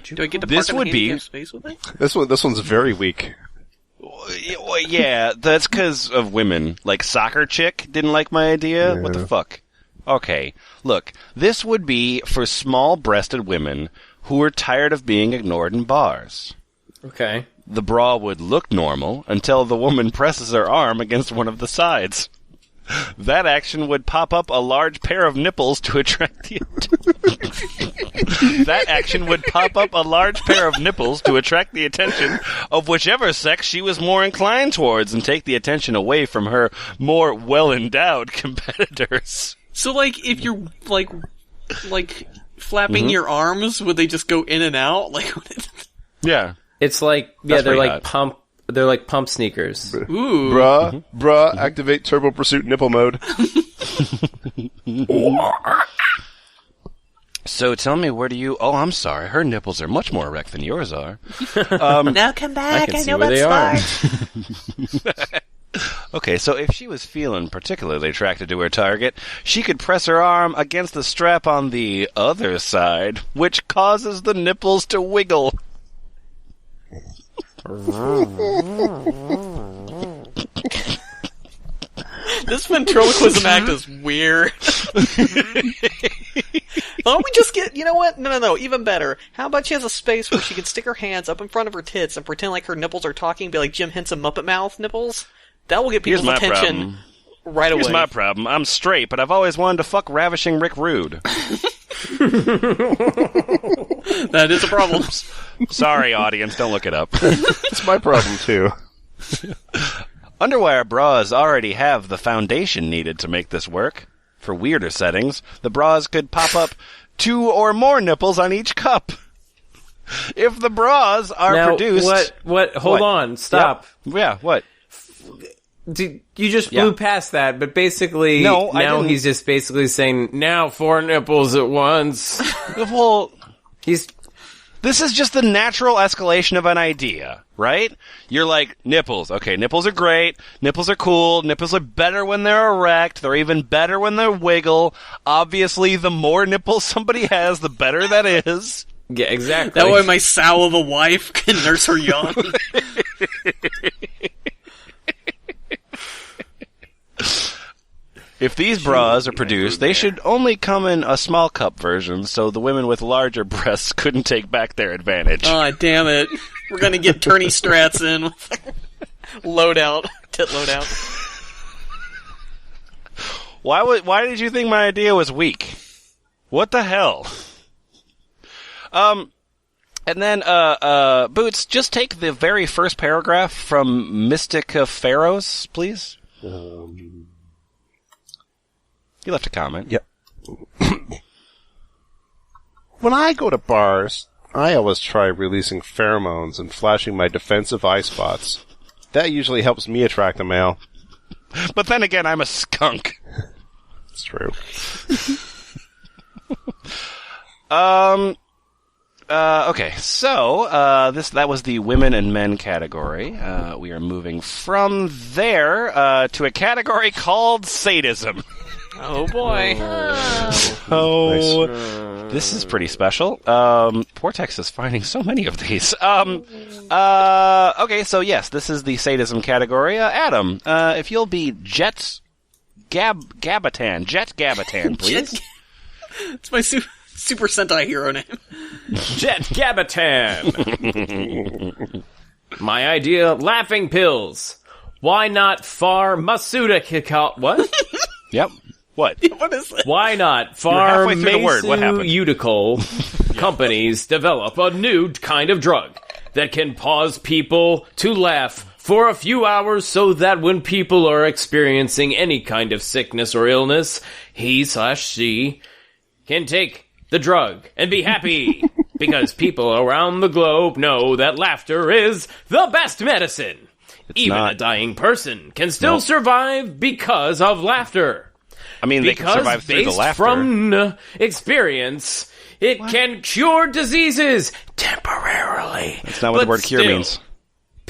Do I get to This park in would the be- handicap space with it? This one's very weak. Well, yeah, that's because of women. Like, soccer chick didn't like my idea? What the fuck? Okay, look, this would be for small-breasted women who are tired of being ignored in bars. Okay. The bra would look normal until the woman presses her arm against one of the sides. That action would pop up a large pair of nipples to attract the That action would pop up a large pair of nipples to attract the attention of whichever sex she was more inclined towards and take the attention away from her more well-endowed competitors. So, like, if you're, like flapping your arms, would they just go in and out? Like, Yeah. It's like, That's they're pretty like hot. they're like pump sneakers. ooh. Bruh, activate Turbo Pursuit nipple mode. So tell me, where do you... Oh, I'm sorry. Her nipples are much more erect than yours are. No, come back. can I see know where about they sports. Okay, so if she was feeling particularly attracted to her target, she could press her arm against the strap on the other side, which causes the nipples to wiggle. This ventriloquism act is weird. Why don't we just get... You know what? No. Even better. How about she has a space where she can stick her hands up in front of her tits and pretend like her nipples are talking, be like Jim Henson Muppet Mouth nipples? That will get people's Here's my attention problem. right away. Here's my problem. I'm straight, but I've always wanted to fuck ravishing Rick Rude. That is a problem. Sorry, audience, don't look it up. It's my problem, too. Underwire bras already have the foundation needed to make this work. For weirder settings, the bras could pop up 2 or more nipples on each cup. If the bras are Now, produced... Hold on, stop. Yep. Yeah, what? You just blew past that, but basically, No, I now didn't. he's just basically saying, now 4 nipples at once. Well, He's... this is just the natural escalation of an idea, right? You're like, nipples. Okay, nipples are great. Nipples are cool. Nipples are better when they're erect. They're even better when they're wiggle. Obviously, the more nipples somebody has, the better that is. Yeah, exactly. That way my sow of a wife can nurse her young. If these bras are produced, they should only come in a small cup version, so the women with larger breasts couldn't take back their advantage. Damn it. We're gonna get tourney strats in with loadout, tit loadout. Why did you think my idea was weak? What the hell? And then, Boots, just take the very first paragraph from Mystica Pharaohs, please. You left a comment. Yep. When I go to bars, I always try releasing pheromones and flashing my defensive eye spots. That usually helps me attract a male. But then again, I'm a skunk. It's true. Okay, so that was the women and men category. We are moving from there to a category called sadism. Oh boy. Oh, this is pretty special. Portex is finding so many of these. Okay, so yes, this is the sadism category. Adam, if you'll be Jet Gabatan, please. It's my Super Sentai hero name. Jet Gabatan. My idea, laughing pills. Why not pharmaceutical... What? Yep. What? What is that? Why not halfway through the word. What happened? pharmaceutical companies develop a new kind of drug that can cause people to laugh for a few hours so that when people are experiencing any kind of sickness or illness, he/she can take the drug and be happy because people around the globe know that laughter is the best medicine. Even not. a dying person can still survive because of laughter. I mean, they can survive through the based laughter. from experience, it can cure diseases temporarily. That's not what the word cure means.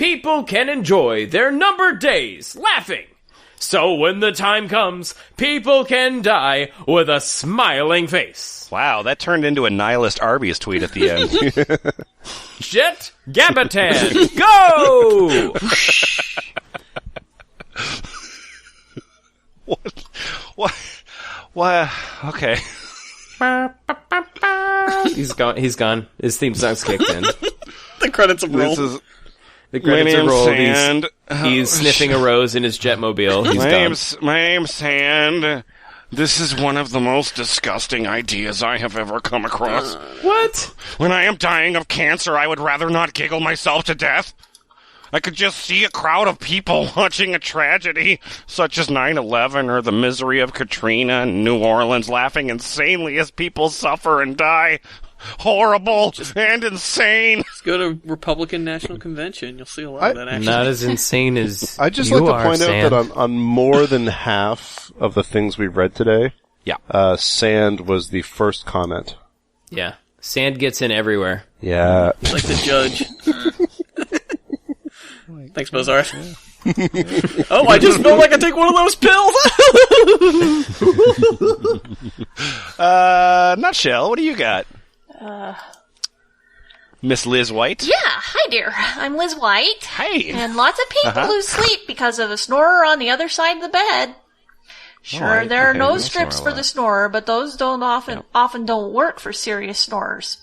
people can enjoy their numbered days laughing. So when the time comes, people can die with a smiling face. Wow, that turned into a nihilist Arby's tweet at the end. Jet Gabatan, go! What? Okay. He's gone. His theme song's kicked in. The credits have rolled. The credits are rolled. Sand. He's sniffing a rose in his jetmobile. He's gone. My name's Sand. This is one of the most disgusting ideas I have ever come across. What? When I am dying of cancer, I would rather not giggle myself to death. I could just see a crowd of people watching a tragedy, such as 9/11 or the misery of Katrina in New Orleans, laughing insanely as people suffer and die. Horrible and insane. Just go to Republican National Convention. You'll see a lot of that action. Not as insane as I just you like to are, point Sam. out that on more than half of the things we read today, Sand was the first comment. Yeah. Sand gets in everywhere. Yeah. Like the judge. Thanks, Mozart. Oh, I just felt like I take one of those pills! Nutshell, what do you got? Miss Liz White? Yeah, hi dear. I'm Liz White. Hey. And lots of people lose sleep because of a snorer on the other side of the bed. Sure, there are nose strips for the snorer, but those don't often don't work for serious snorers.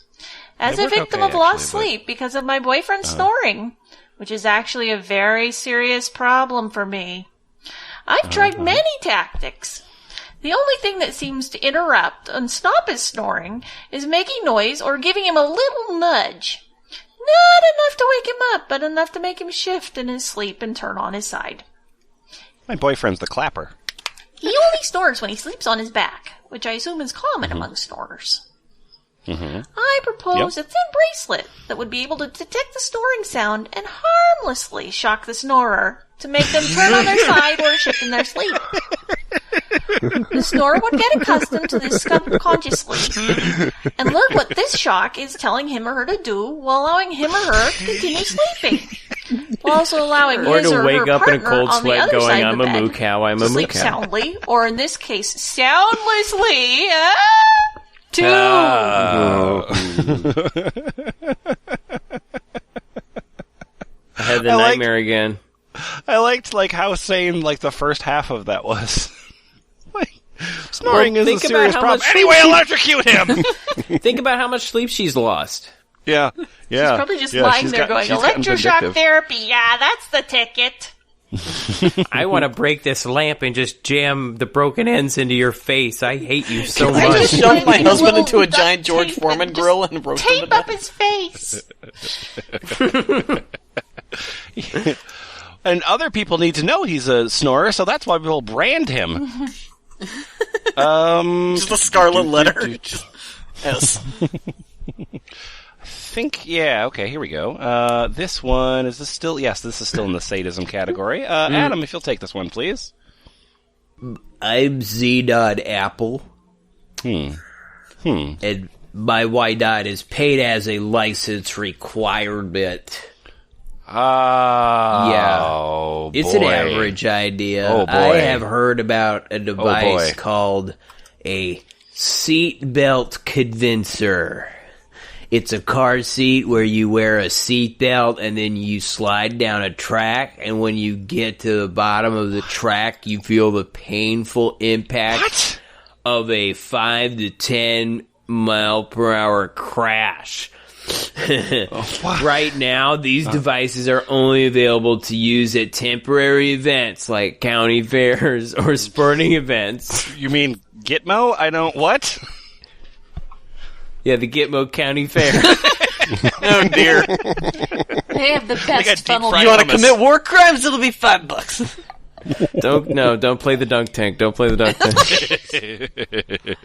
As They a work victim okay, of lost actually, sleep because of my boyfriend snoring, which is actually a very serious problem for me. I've tried many tactics. The only thing that seems to interrupt and stop his snoring is making noise or giving him a little nudge. Not enough to wake him up, but enough to make him shift in his sleep and turn on his side. My boyfriend's the clapper. He only snores when he sleeps on his back, which I assume is common among snorers. I propose a thin bracelet that would be able to detect the snoring sound and harmlessly shock the snorer to make them turn on their side or shift in their sleep. The snorer would get accustomed to this subconsciously and learn what this shock is telling him or her to do while allowing him or her to continue sleeping. While also allowing Or his to or wake her up in a partner cold on the sweat other going, side of I'm the a bed moo cow, I'm to a moo sleep cow. soundly, or in this case, soundlessly. Two. I had the I liked- nightmare again. I liked how sane the first half of that was. Snoring Well, is a think about serious how problem. much- Anyway, electrocute him. Think about how much sleep she's lost. Yeah. She's probably just lying there going, electroshock therapy, yeah, that's the ticket. I want to break this lamp and just jam the broken ends into your face. I hate you so I much. just Shoved my put a husband little into a duct giant George tape Foreman and just grill and roasted him tape to up death. his face. And other people need to know he's a snorer, so that's why we'll brand him. Just a scarlet letter. Yes. Okay, here we go. This one, is this still? Yes, this is still in the sadism category. Adam, if you'll take this one, please. I'm Z.Apple. And my Y. is paid as a license requirement. Yeah. It's an average idea. Oh, boy. I have heard about a device boy. called a seatbelt convincer. It's a car seat where you wear a seatbelt and then you slide down a track, and when you get to the bottom of the track, you feel the painful impact of a 5 to 10 mile per hour crash. Right now, these devices are only available to use at temporary events like county fairs or sporting events. You mean Gitmo? I don't... What? Yeah, the Gitmo County Fair. Oh dear. They have the best funnel. You want to commit war crimes? It'll be $5. Don't play the dunk tank. Don't play the dunk tank.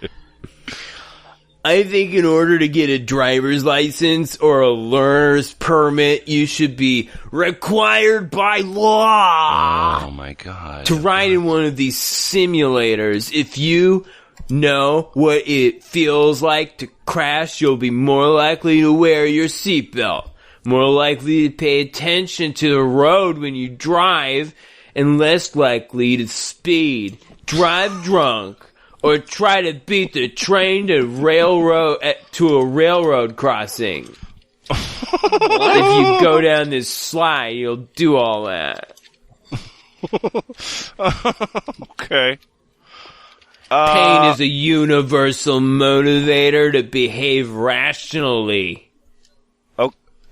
I think in order to get a driver's license or a learner's permit, you should be required by law Oh my god. to ride in one of these simulators. If you know what it feels like to crash, you'll be more likely to wear your seatbelt. more likely to pay attention to the road when you drive, and less likely to speed, drive drunk, or try to beat the train to a railroad crossing. If you go down this slide, you'll do all that. Okay. Pain is a universal motivator to behave rationally.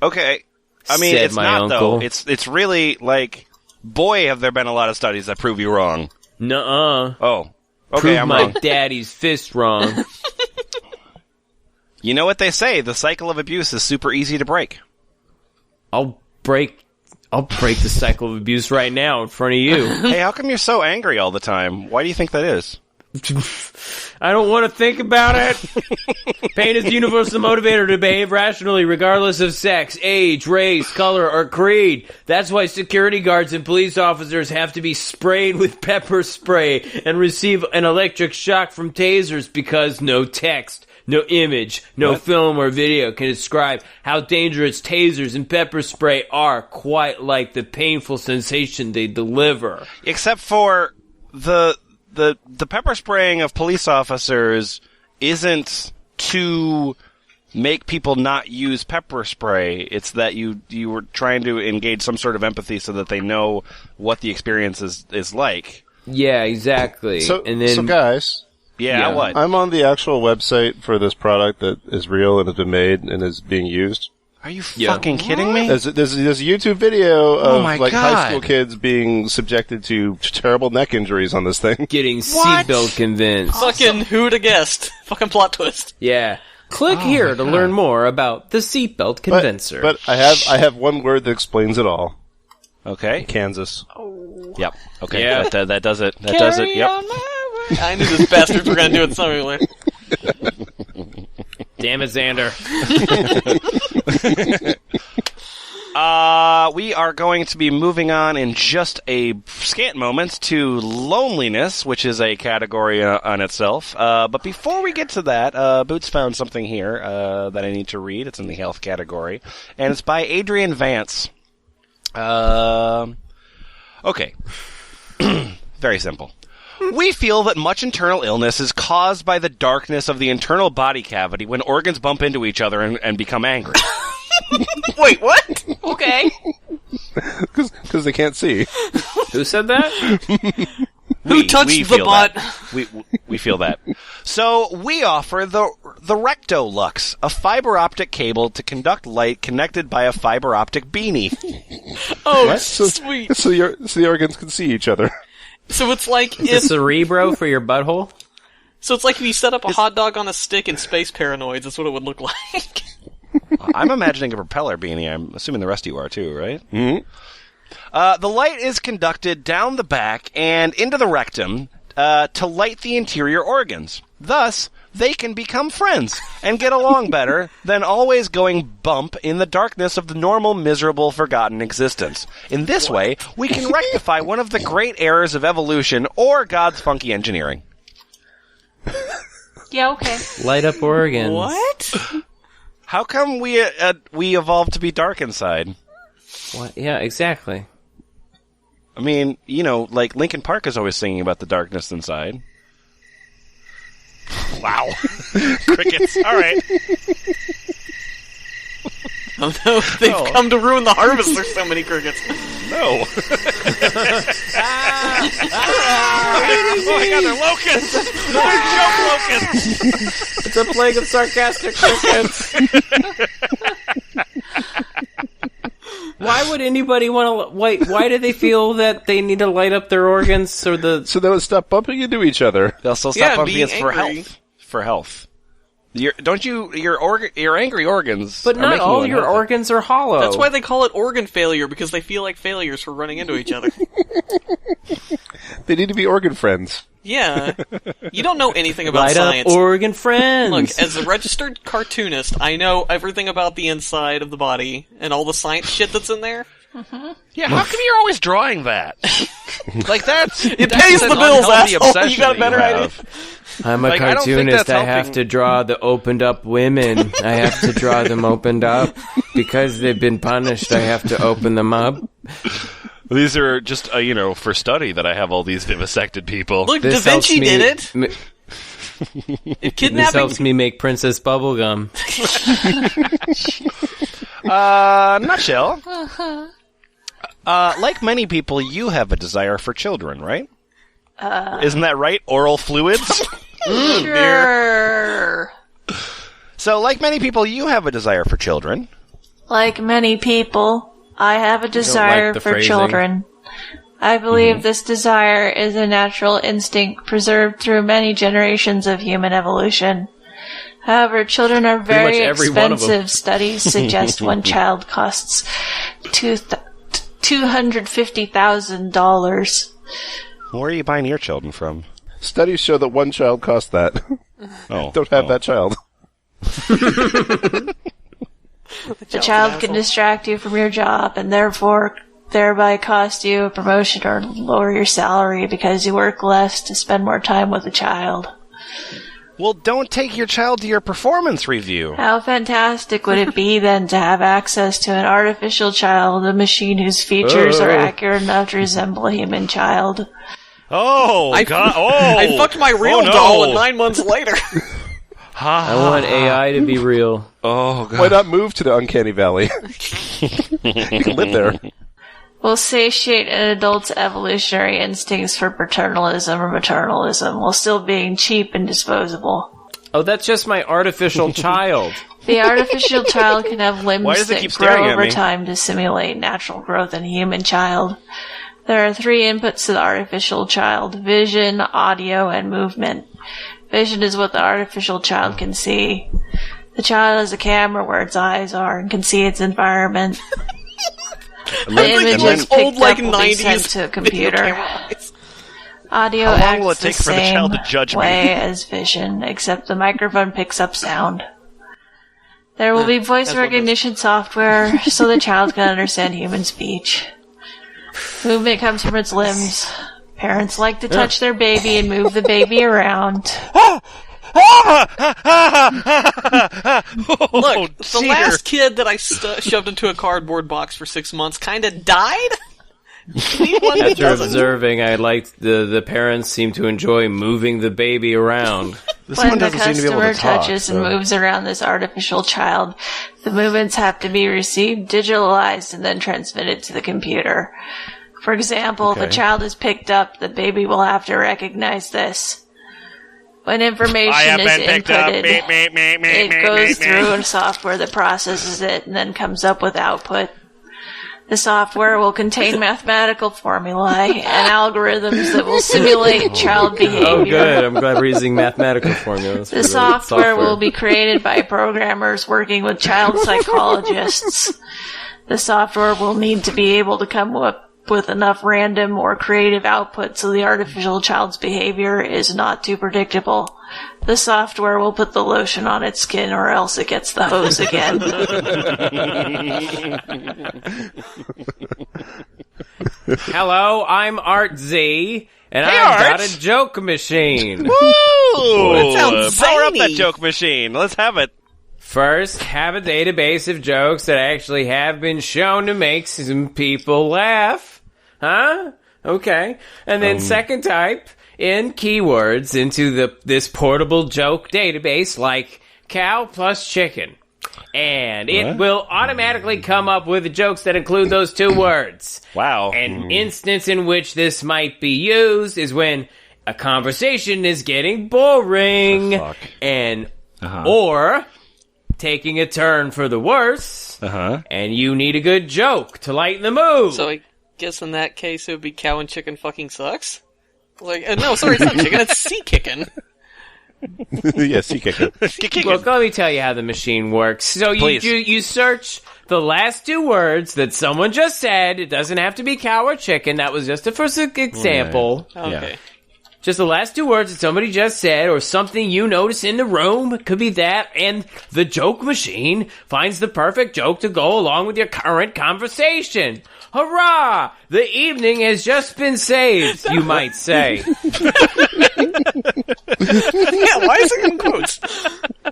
Okay. I mean, said it's my not, uncle. though. It's really, like, boy, have there been a lot of studies that prove you wrong. Nuh-uh. Oh. Okay, Prove I'm my wrong. daddy's fist wrong. You know what they say, the cycle of abuse is super easy to break. I'll break the cycle of abuse right now in front of you. Hey, how come you're so angry all the time? Why do you think that is? I don't want to think about it. Pain is the universal motivator to behave rationally regardless of sex, age, race, color, or creed. That's why security guards and police officers have to be sprayed with pepper spray and receive an electric shock from tasers, because no text, no image, no film or video can describe how dangerous tasers and pepper spray are, quite like the painful sensation they deliver. Except for the pepper spraying of police officers isn't to make people not use pepper spray. It's that you were trying to engage some sort of empathy so that they know what the experience is like. Yeah, exactly. So guys, Yeah, what? I'm on the actual website for this product that is real and has been made and is being used. Are you fucking kidding me? There's a YouTube video of my high God. school kids being subjected to terrible neck injuries on this thing. Getting seatbelt convinced. Fucking who'd have guessed? Fucking plot twist. Yeah. Click here to learn more about the seatbelt convincer. But I have one word that explains it all. Okay. Kansas. Yep. Okay. Yeah. That does it. That does it. Yep. I knew this bastards were gonna do it somewhere. Damn it, Xander. We are going to be moving on in just a scant moment to loneliness, which is a category on itself. But before we get to that, Boots found something here that I need to read. It's in the health category, and it's by Adrian Vance. Okay. Very simple. We feel that much internal illness is caused by the darkness of the internal body cavity when organs bump into each other and become angry. Wait, what? Okay. Because they can't see. Who said that? Who touched we the feel butt? that. We feel that. So we offer the Rectolux, a fiber optic cable to conduct light connected by a fiber optic beanie. Oh, So, sweet. so the organs can see each other. So it's like The if cerebro for your butthole? if you set up a hot dog on a stick in Space Paranoids, that's what it would look like. I'm imagining a propeller beanie. I'm assuming the rest of you are too, right? Mm-hmm. The light is conducted down the back and into the rectum to light the interior organs. Thus, they can become friends and get along better than always going bump in the darkness of the normal, miserable, forgotten existence. In this way, we can rectify one of the great errors of evolution or God's funky engineering. Yeah, okay. Light up organs. What? How come we evolved to be dark inside? What? Yeah, exactly. I mean, like Linkin Park is always singing about the darkness inside. Wow. Crickets. All right. Oh no, they've come to ruin the harvest. There's so many crickets. No. Oh my God, they're locusts. They're joke locusts. It's a plague of sarcastic crickets. Why would anybody want to... Why do they feel that they need to light up their organs so they would stop bumping into each other. They'll still Yeah, stop bumping being us for angry. health. For health. Your angry organs. But are not making all you your unhealthy. organs are hollow. That's why they call it organ failure, because they feel like failures for running into each other. They need to be organ friends. Yeah. You don't know anything about Light science. up organ friends. Look, as a registered cartoonist, I know everything about the inside of the body and all the science shit that's in there. Yeah, how come you're always drawing that? Like, that's... It pays the bills, asshole. You got a better idea. I'm a Like, I don't think cartoonist. that's I have helping. to draw the opened up women. I have to draw them opened up. Because they've been punished, I have to open them up. These are just, for study that I have all these vivisected people. Look, Da This helps Vinci me did it. If This kidnapping. helps me make Princess Bubblegum. Nutshell. Like many people, you have a desire for children, right? Isn't that right? Oral fluids? Sure. So, like many people, you have a desire for children. Like many people, I have a desire the for phrasing. children. I believe this desire is a natural instinct preserved through many generations of human evolution. However, children are very much every one of them. expensive. Studies suggest one child costs $250,000. Where are you buying your children from? Studies show that one child costs that. Oh, Don't have that child. The child can distract you from your job and thereby cost you a promotion or lower your salary because you work less to spend more time with the child. Well, don't take your child to your performance review. How fantastic would it be then to have access to an artificial child, a machine whose features are accurate enough to resemble a human child? Oh, God. Oh! I fucked my real Oh, no. doll, and 9 months later. I want AI to be real. Oh, God. Why not move to the Uncanny Valley? You can live there. Will satiate an adult's evolutionary instincts for paternalism or maternalism while still being cheap and disposable. Oh, that's just my artificial child. The artificial child can have Why limbs does it that keep staring grow at over me? time to simulate natural growth in a human child. There are 3 inputs to the artificial child: vision, audio, and movement. Vision is what the artificial child can see. The child has a camera where its eyes are and can see its environment. The images those old, picked up like, will be sent 90s to a video computer. camera eyes. Audio How long acts will it take the for the same child to judge me? way as vision, except the microphone picks up sound. There will be voice recognition software, so the child can understand human speech. Movement comes from its limbs. Parents like to touch their baby and move the baby around. Look, the last kid that I shoved into a cardboard box for 6 months kind of died. Need one that After doesn't. observing, I liked the parents seem to enjoy moving the baby around. This When one the doesn't seem to be able customer to talk. touches so- and moves around this artificial child, the movements have to be received, digitalized, and then transmitted to the computer. For example, if a child is picked up, the baby will have to recognize this. When information is inputted, it goes through a software that processes it and then comes up with output. The software will contain mathematical formulae and algorithms that will simulate child behavior. Oh, good. I'm glad we're using mathematical formulas. for The software will be created by programmers working with child psychologists. The software will need to be able to come up with enough random or creative output so the artificial child's behavior is not too predictable. The software will put the lotion on its skin or else it gets the hose again. Hello, I'm Art Z, and Hey, I've got Art. a joke machine. Woo! that sounds Power up zany. that joke machine. Let's have it. First, have a database of jokes that actually have been shown to make some people laugh. Huh? Okay. And then second, type in keywords into this portable joke database like cow plus chicken. And it will automatically come up with the jokes that include those 2 words. Wow. An instance in which this might be used is when a conversation is getting boring fuck. and or taking a turn for the worse, and you need a good joke to lighten the mood. So I guess in that case it would be cow and chicken fucking sucks? Like, no, sorry, it's not chicken, it's sea kicking. Yes, he kicked it. Look, let me tell you how the machine works. So you search the last 2 words that someone just said. It doesn't have to be cow or chicken. That was just a first example. Okay. Just the last 2 words that somebody just said, or something you notice in the room. It could be that, and the joke machine finds the perfect joke to go along with your current conversation. Hurrah! The evening has just been saved, you might say. why is it in quotes?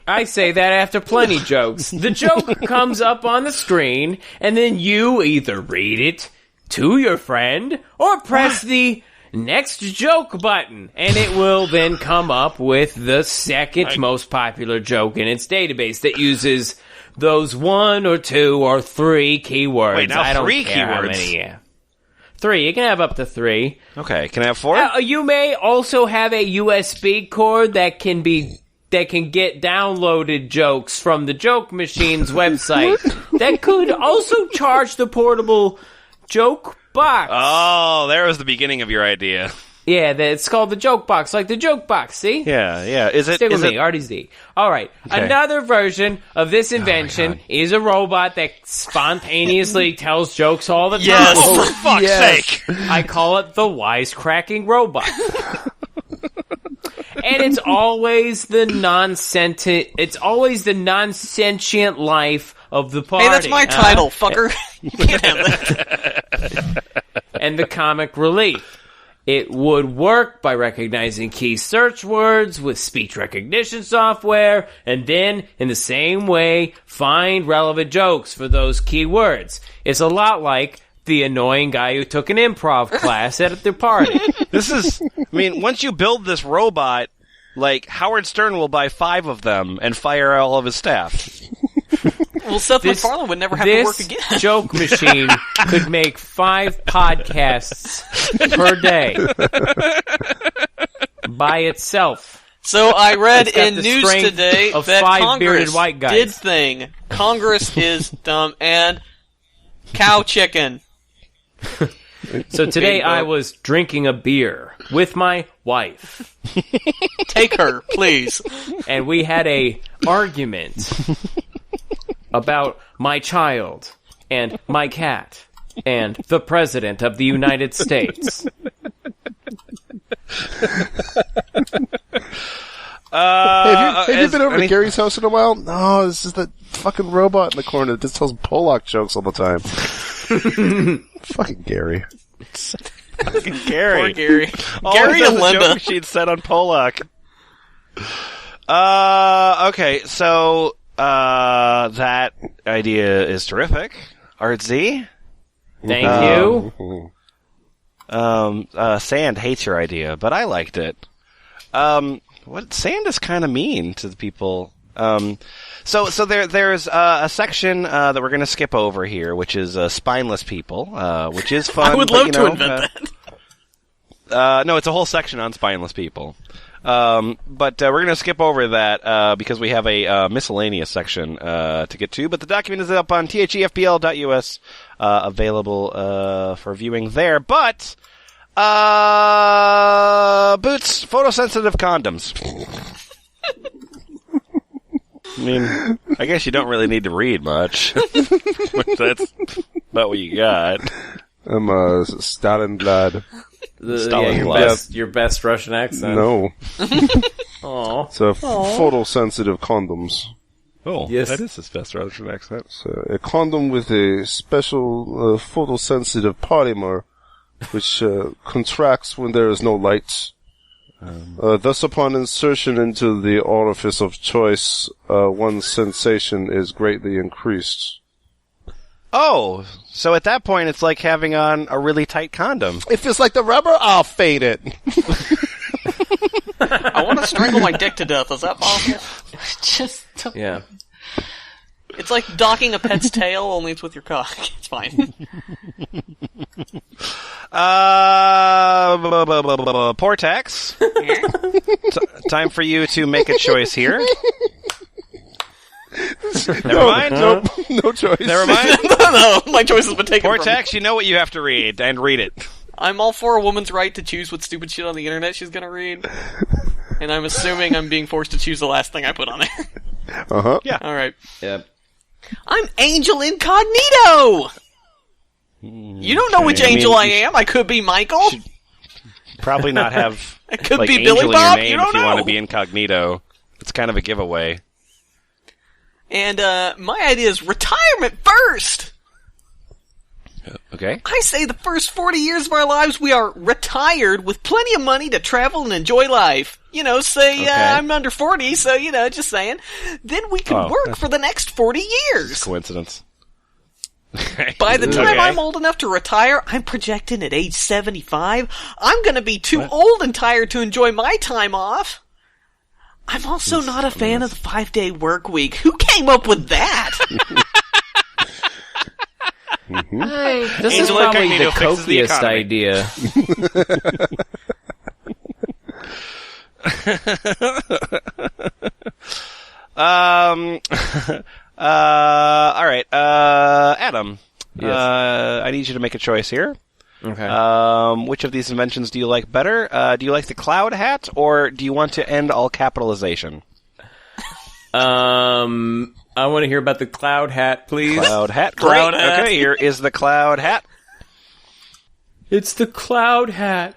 I say that after plenty jokes. The joke comes up on the screen, and then you either read it to your friend or press the next joke button, and it will then come up with the second most popular joke in its database that uses those 1 or 2 or 3 keywords. Wait, now I don't 3 care how keywords? many, yeah. 3. You can have up to 3. Okay, can I have 4? You may also have a USB cord that can get downloaded jokes from the Joke Machine's website that could also charge the portable joke box. Oh, there was the beginning of your idea. Yeah, it's called the joke box, like the joke box, see? Yeah. Is it? Stick is with me, it? RDZ. All right. Okay. Another version of this invention is a robot that spontaneously tells jokes all the time. Yes. Oh, for fuck's sake! I call it the wisecracking robot. And it's always the non-sentient life of the party. Hey, that's my title, fucker. You can't have that. And the comic relief. It would work by recognizing key search words with speech recognition software, and then, in the same way, find relevant jokes for those key words. It's a lot like the annoying guy who took an improv class at the party. Once you build this robot, like, Howard Stern will buy 5 of them and fire all of his staff. Well, Seth MacFarlane would never have to work again. This joke machine could make 5 podcasts per day by itself. So I read It's got in the news strength today of that 5 bearded Congress white guys. did thing. Congress is dumb and cow chicken. So today I was drinking a beer with my wife. Take her, please. And we had a argument about my child and my cat and the President of the United States. Have you been over to Gary's house in a while? No, this is the fucking robot in the corner that just tells Pollock jokes all the time. Fucking Gary. Fucking Gary. Poor Gary. All Gary and the Linda. joke she'd said on Pollock. Okay, so that idea is terrific. Artsy. Thank you. Sand hates your idea, but I liked it. Sand is kind of mean to the people. So there's a section that we're going to skip over here, which is spineless people, which is fun. I would love to invent that. No, it's a whole section on spineless people. But we're going to skip over that because we have a miscellaneous section to get to. But the document is up on thefpl.us, available for viewing there. But Boots, photosensitive condoms. I mean, I guess you don't really need to read much. That's about what you got. I'm Stalingrad. Your best Russian accent. No. Aw. It's photosensitive condoms. Oh, Yes. that is his best Russian accent. So a condom with a special photosensitive polymer which contracts when there is no light. Thus, upon insertion into the orifice of choice, one's sensation is greatly increased. Oh, so at that point, it's like having on a really tight condom. It feels like the rubber, I'll fade it. I want to strangle my dick to death. Is that possible? Just Yeah. It's like docking a pet's tail, only it's with your cock. It's fine. Portax. Time for you to make a choice here. Never mind. Nope. No choice. Never mind. No, my choice has been taken from me. Portax, you know what you have to read, and read it. I'm all for a woman's right to choose what stupid shit on the internet she's gonna read. And I'm assuming I'm being forced to choose the last thing I put on there. Uh-huh. Yeah. Alright. Yep. I'm Angel Incognito! You don't know which angel I am. I could be Michael. Probably not have It could like be Angel Billy in Bob. your name You don't if you want know. to be incognito. It's kind of a giveaway. And my idea is retirement first! Okay. I say the first 40 years of our lives we are retired with plenty of money to travel and enjoy life. Say Okay. I'm under 40, so, just saying. Then we can work for the next 40 years. Coincidence. By the time Okay. I'm old enough to retire, I'm projecting at age 75, I'm gonna be too old and tired to enjoy my time off. I'm also not a fan of the 5-day work week. Who came up with that? This is Angela probably the Cognito fixes the cokiest economy. idea. All right. Adam. Yes. I need you to make a choice here. Okay. Which of these inventions do you like better? Do you like the cloud hat, or do you want to end all capitalization? I want to hear about the cloud hat, please. Cloud hat. Cloud Great. hat. Okay, here is the cloud hat. It's the cloud hat.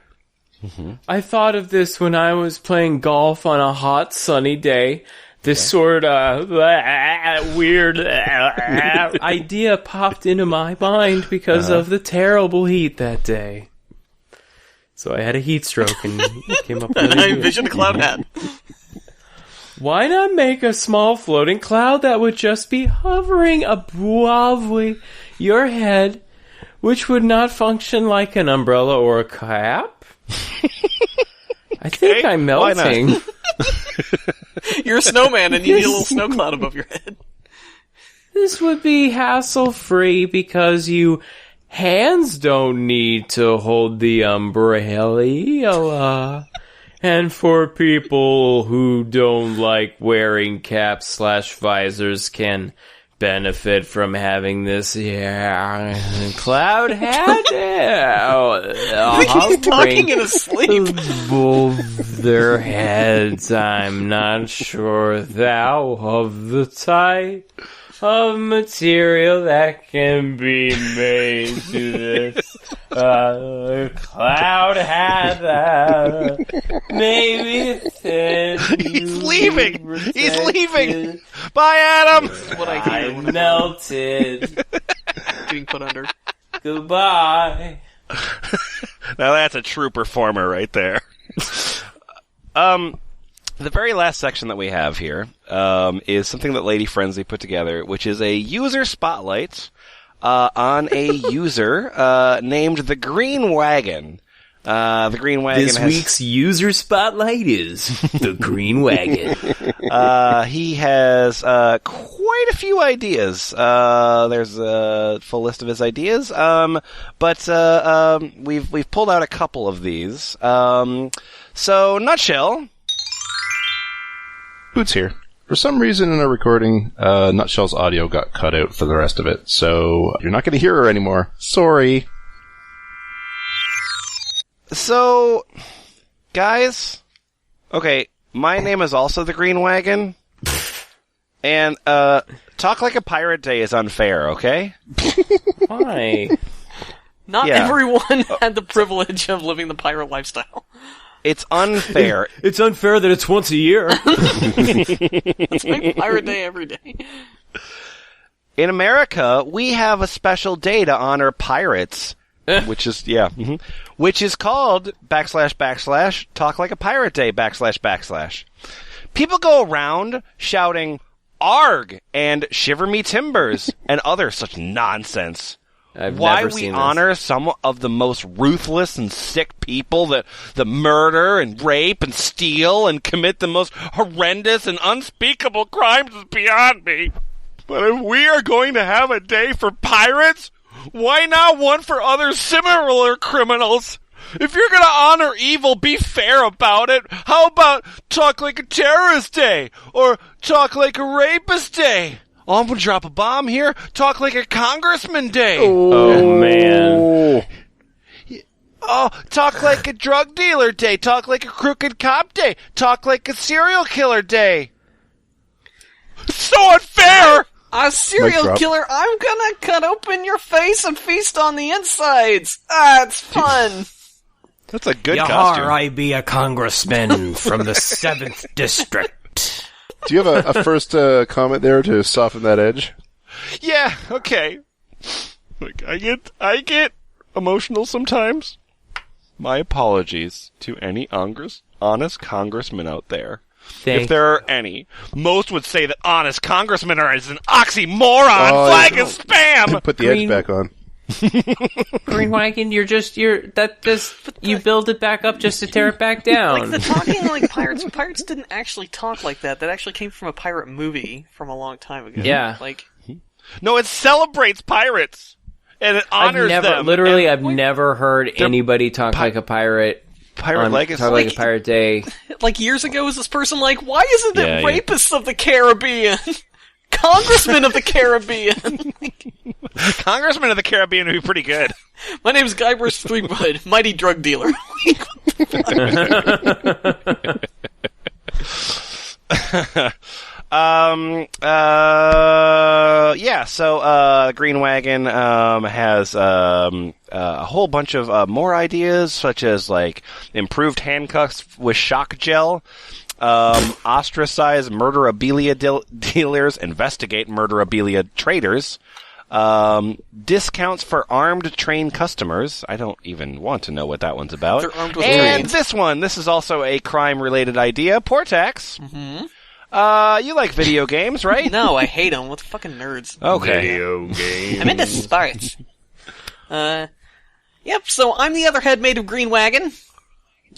I thought of this when I was playing golf on a hot, sunny day. This sort of weird idea popped into my mind because of the terrible heat that day. So I had a heat stroke and came up with I an idea. envisioned a cloud hat. Why not make a small floating cloud that would just be hovering above your head, which would not function like an umbrella or a cap? I think I'm why not? melting. You're a snowman and you need a little snow cloud above your head. This would be hassle-free because you hands don't need to hold the umbrella. And for people who don't like wearing caps / visors can benefit from having this cloud hat He's talking in his sleep. above their heads. I'm not sure thou of the type of material that can be made to this cloud hat. Maybe He's leaving. He's leaving. Bye, Adam. What I hear I when I'm melted. being put under. Goodbye. Now that's a true performer right there. The very last section that we have here is something that Lady Frenzy put together, which is a user spotlight on a user named the Green Wagon. The Green Wagon This has... week's user spotlight is the Green Wagon. He has quite a few ideas. There's a full list of his ideas, but we've pulled out a couple of these. So, nutshell. Boots here. For some reason in our recording, Nutshell's audio got cut out for the rest of it, so you're not going to hear her anymore. Sorry. So, guys, okay, my name is also the Green Wagon, and Talk Like a Pirate Day is unfair, okay? Why? Not Yeah. everyone had the privilege of living the pirate lifestyle. It's unfair. It's unfair that it's once a year. It's like Pirate Day every day. In America, we have a special day to honor pirates, which is, which is called / Talk Like a Pirate Day / People go around shouting, "Arg!" and "Shiver me timbers" and other such nonsense. I've Why never we seen honor some of the most ruthless and sick people that murder and rape and steal and commit the most horrendous and unspeakable crimes is beyond me. But if we are going to have a day for pirates, why not one for other similar criminals? If you're going to honor evil, be fair about it. How about Talk Like a Terrorist Day? Or Talk Like a Rapist Day? Oh, I'm going to drop a bomb here. Talk Like a Congressman Day. Oh, man. Oh, Talk Like a Drug Dealer Day. Talk Like a Crooked Cop Day. Talk Like a Serial Killer Day. So unfair! A serial drop. killer, I'm gonna cut open your face and feast on the insides. Ah, it's fun. That's a good costume. I be a congressman from the 7th District. Do you have a first comment there to soften that edge? Yeah, okay. Look, I get emotional sometimes. My apologies to any honest congressmen out there. Thank If there are any. Most would say that honest congressmen are as an oxymoron. Flag is spam! Put the edge back on. Green Wagon, you build it back up just to tear it back down. Like the talking like pirates. Pirates didn't actually talk like that. That actually came from a pirate movie from a long time ago. Yeah. Like, No, it celebrates pirates. And it honors them. Literally, I've never heard anybody talk like a pirate. Pirate legacy. Talk like a pirate day. like years ago, was this person like, why isn't it Yeah, rapists of the Caribbean? Congressmen of the Caribbean. Congressmen of the Caribbean would be pretty good. My name's Guybrush Threepwood, mighty drug dealer. So Green Wagon has a whole bunch of more ideas, such as like improved handcuffs with shock gel, ostracize murderabilia dealers, investigate murderabilia traders, discounts for armed trained customers. I don't even want to know what that one's about. They're armed with and trains. this is also a crime-related idea. Portax. Mm-hmm. You like video games, right? No, I hate them. What the fucking nerds? Okay. Video game. I'm into sports. Yep, so I'm the other head made of Green Wagon.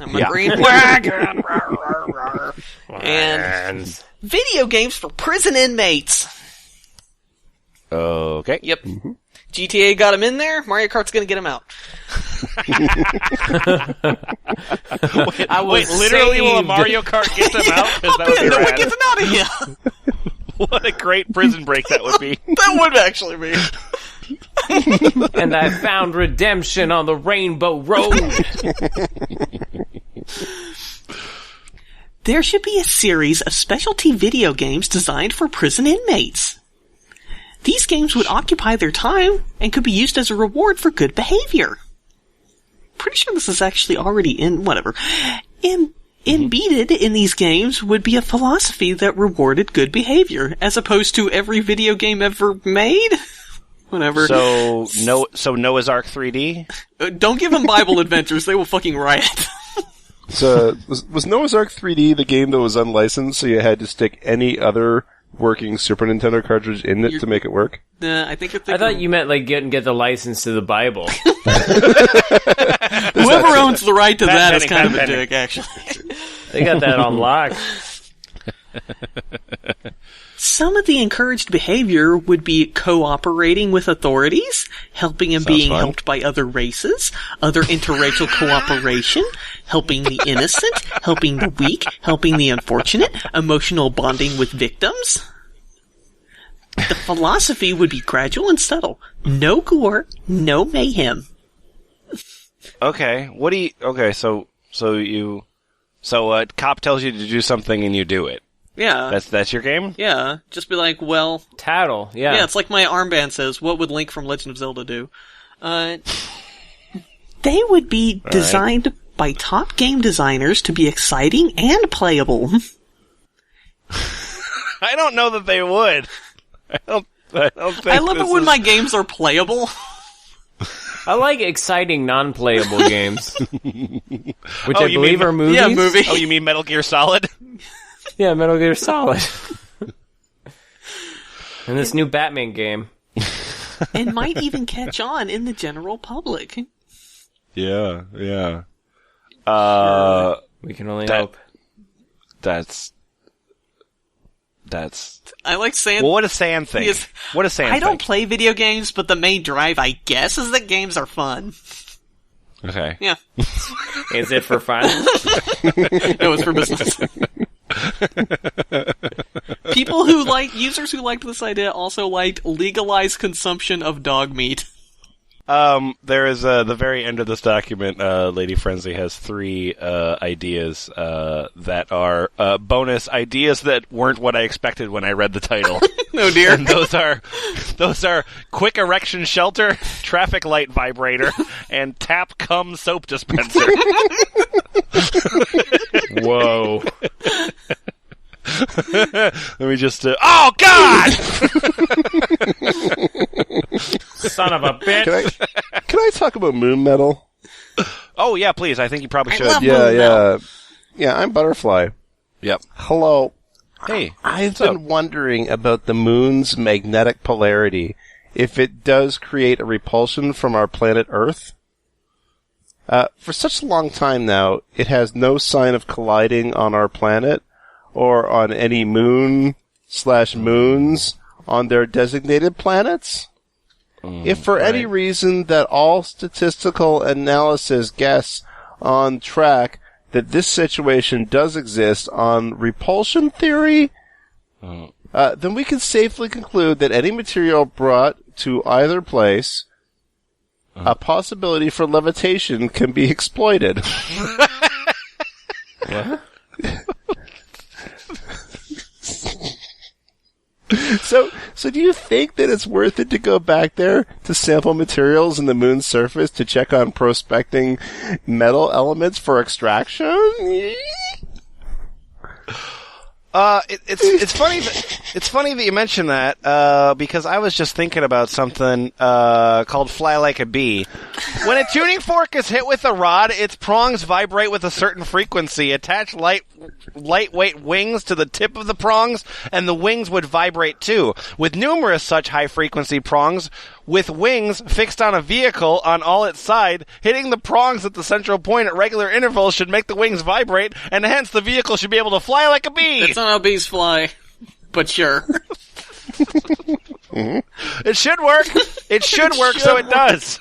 I'm a Green Wagon. And video games for prison inmates. Okay. Yep. GTA got him in there. Mario Kart's gonna get him out. Wait, literally will a Mario Kart get them out? 'Cause that would be No one rad. gets him out of here. What a great prison break that would be. That would actually be. And I found redemption on the Rainbow Road. There should be a series of specialty video games designed for prison inmates. These games would occupy their time and could be used as a reward for good behavior. Pretty sure this is actually already in, whatever. Embedded in these games would be a philosophy that rewarded good behavior, as opposed to every video game ever made? Whatever. So Noah's Ark 3D? Don't give them Bible Adventures, they will fucking riot. So, was Noah's Ark 3D the game that was unlicensed, so you had to stick any other working Super Nintendo cartridge in it to make it work? I think you're thinking... I thought you meant like get the license to the Bible. Whoever owns the right to that is Penny, kind of a Penny. dick, actually. They got that on lock. Some of the encouraged behavior would be cooperating with authorities, helping and being fun. helped by other races, other interracial cooperation, helping the innocent, helping the weak, helping the unfortunate, emotional bonding with victims. The philosophy would be gradual and subtle. No gore, no mayhem. Okay. What do you... Okay, so a cop tells you to do something and you do it. Yeah. That's your game? Yeah. Just be like, well... Tattle, yeah. Yeah, it's like my armband says, what would Link from Legend of Zelda do? They would be designed by top game designers to be exciting and playable. I don't know that they would. I don't think I love it this when is- my games are playable. I like exciting non-playable games. Which I you believe mean- are movies. Yeah, movie. Oh, you mean Metal Gear Solid? Yeah, Metal Gear Solid. And this new Batman game. And might even catch on in the general public. Yeah. We can only That- hope. That's... I like saying... Well, what does Sam think? Yes. What does Sam I don't think? play video games, but the main drive, I guess, is that games are fun. Okay. Yeah. Is it for fun? No, it's for business. Users who liked this idea also liked legalized consumption of dog meat. There is, the very end of this document, Lady Frenzy has 3, ideas, that are, bonus ideas that weren't what I expected when I read the title. Oh dear. And those are quick erection shelter, traffic light vibrator, and tap cum soap dispenser. Whoa. Let me just, oh God! Son of a bitch. Can I talk about moon metal? Oh yeah, please. I think you probably should. love Yeah. Yeah, I'm Butterfly. Yep. Hello. Hey. I've been wondering about the moon's magnetic polarity. If it does create a repulsion from our planet Earth. For such a long time now, it has no sign of colliding on our planet or on any moon/moons on their designated planets. If for any reason that all statistical analysis guess on track that this situation does exist on repulsion theory, then we can safely conclude that any material brought to either place, a possibility for levitation can be exploited. What? So do you think that it's worth it to go back there to sample materials in the moon's surface to check on prospecting metal elements for extraction? It's funny that you mention that because I was just thinking about something called "Fly Like a Bee." When a tuning fork is hit with a rod, its prongs vibrate with a certain frequency. Attach lightweight wings to the tip of the prongs, and the wings would vibrate too. With numerous such high-frequency prongs, with wings fixed on a vehicle on all its side, hitting the prongs at the central point at regular intervals should make the wings vibrate, and hence the vehicle should be able to fly like a bee. That's not how bees fly, but sure. It should work. It should work, so it does.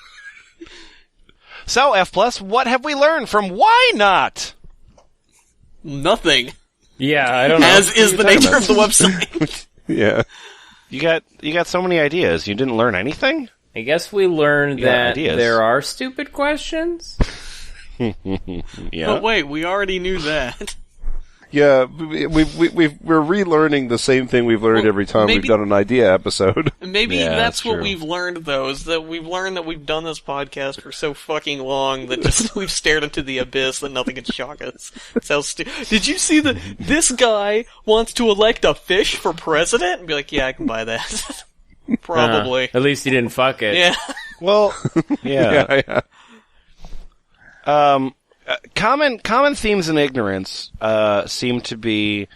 So, F+, what have we learned from Why Not? Nothing. Yeah, I don't know. As is the nature of the website. Yeah. You got so many ideas. You didn't learn anything? I guess we learned that ideas. there are stupid questions. Yeah. But wait, we already knew that. Yeah, we're relearning the same thing we've learned every time we've done an idea episode. Maybe Yeah, that's that's what true. we've learned, though, is that we've learned that we've done this podcast for so fucking long that just we've stared into the abyss that nothing can shock us. That's how Did you see this guy wants to elect a fish for president? And be like, yeah, I can buy that. Probably. At least he didn't fuck it. Yeah. Well, yeah. Yeah. Common themes in ignorance seem to be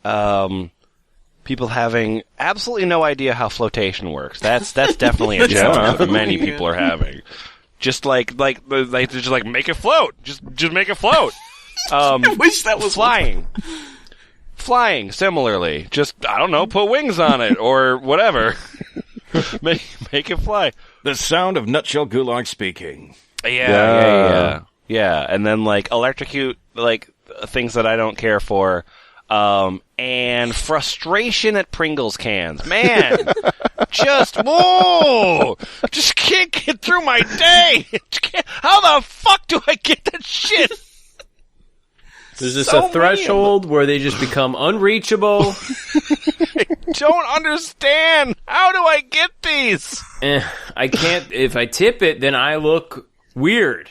people having absolutely no idea how flotation works. That's definitely a challenge that many people are having. Just like make it float. Just make it float. I wish that was flying. Flying, similarly. Just, I don't know, put wings on it, or whatever. make it fly. The sound of Nutshell Gulag speaking. Yeah, and then, electrocute, things that I don't care for, and frustration at Pringles cans. Man! Just can't get through my day! How the fuck do I get that shit? Is this So a threshold where they just become unreachable? I don't understand. How do I get these? I can't. If I tip it, then I look weird.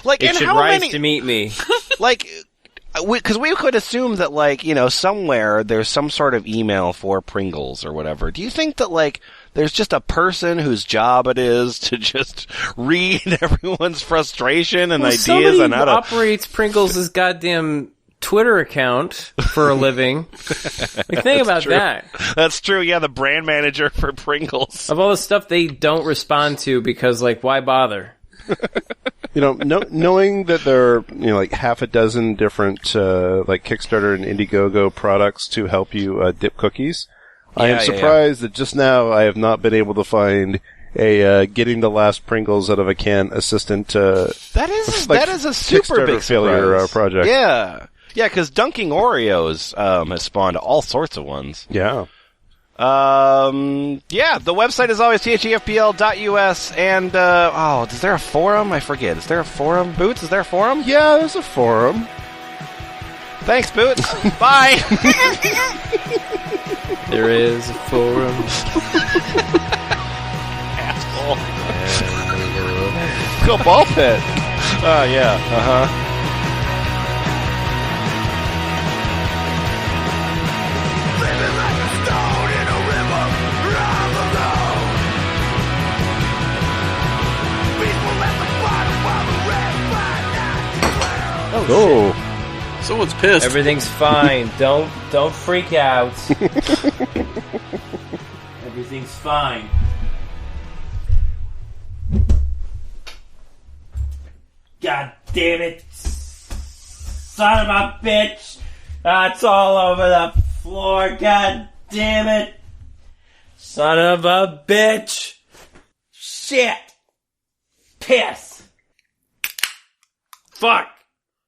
It And should how rise many? to meet me. Because we could assume that, somewhere there's some sort of email for Pringles or whatever. Do you think that, there's just a person whose job it is to just read everyone's frustration and ideas somebody on how to... operates Pringles' goddamn Twitter account for a living. Think about true. that. That's true, yeah, the brand manager for Pringles. Of all the stuff they don't respond to because, why bother? Knowing that there are, half a dozen different, Kickstarter and Indiegogo products to help you dip cookies, I am surprised that just now I have not been able to find a getting the last Pringles out of a can assistant. That is a super Kickstarter big failure surprise. project. Yeah, because dunking Oreos has spawned all sorts of ones. Yeah. The website is always thefpl.us, and, is there a forum? I forget. Is there a forum? Boots, is there a forum? Yeah, there's a forum. Thanks, Boots. Bye! There is a forum. Asshole. Go ball pit. Oh, yeah. Uh-huh. Oh. Someone's pissed. Everything's fine. Don't freak out. Everything's fine. God damn it. Son of a bitch. It's all over the floor. God damn it. Son of a bitch. Shit. Piss. Fuck.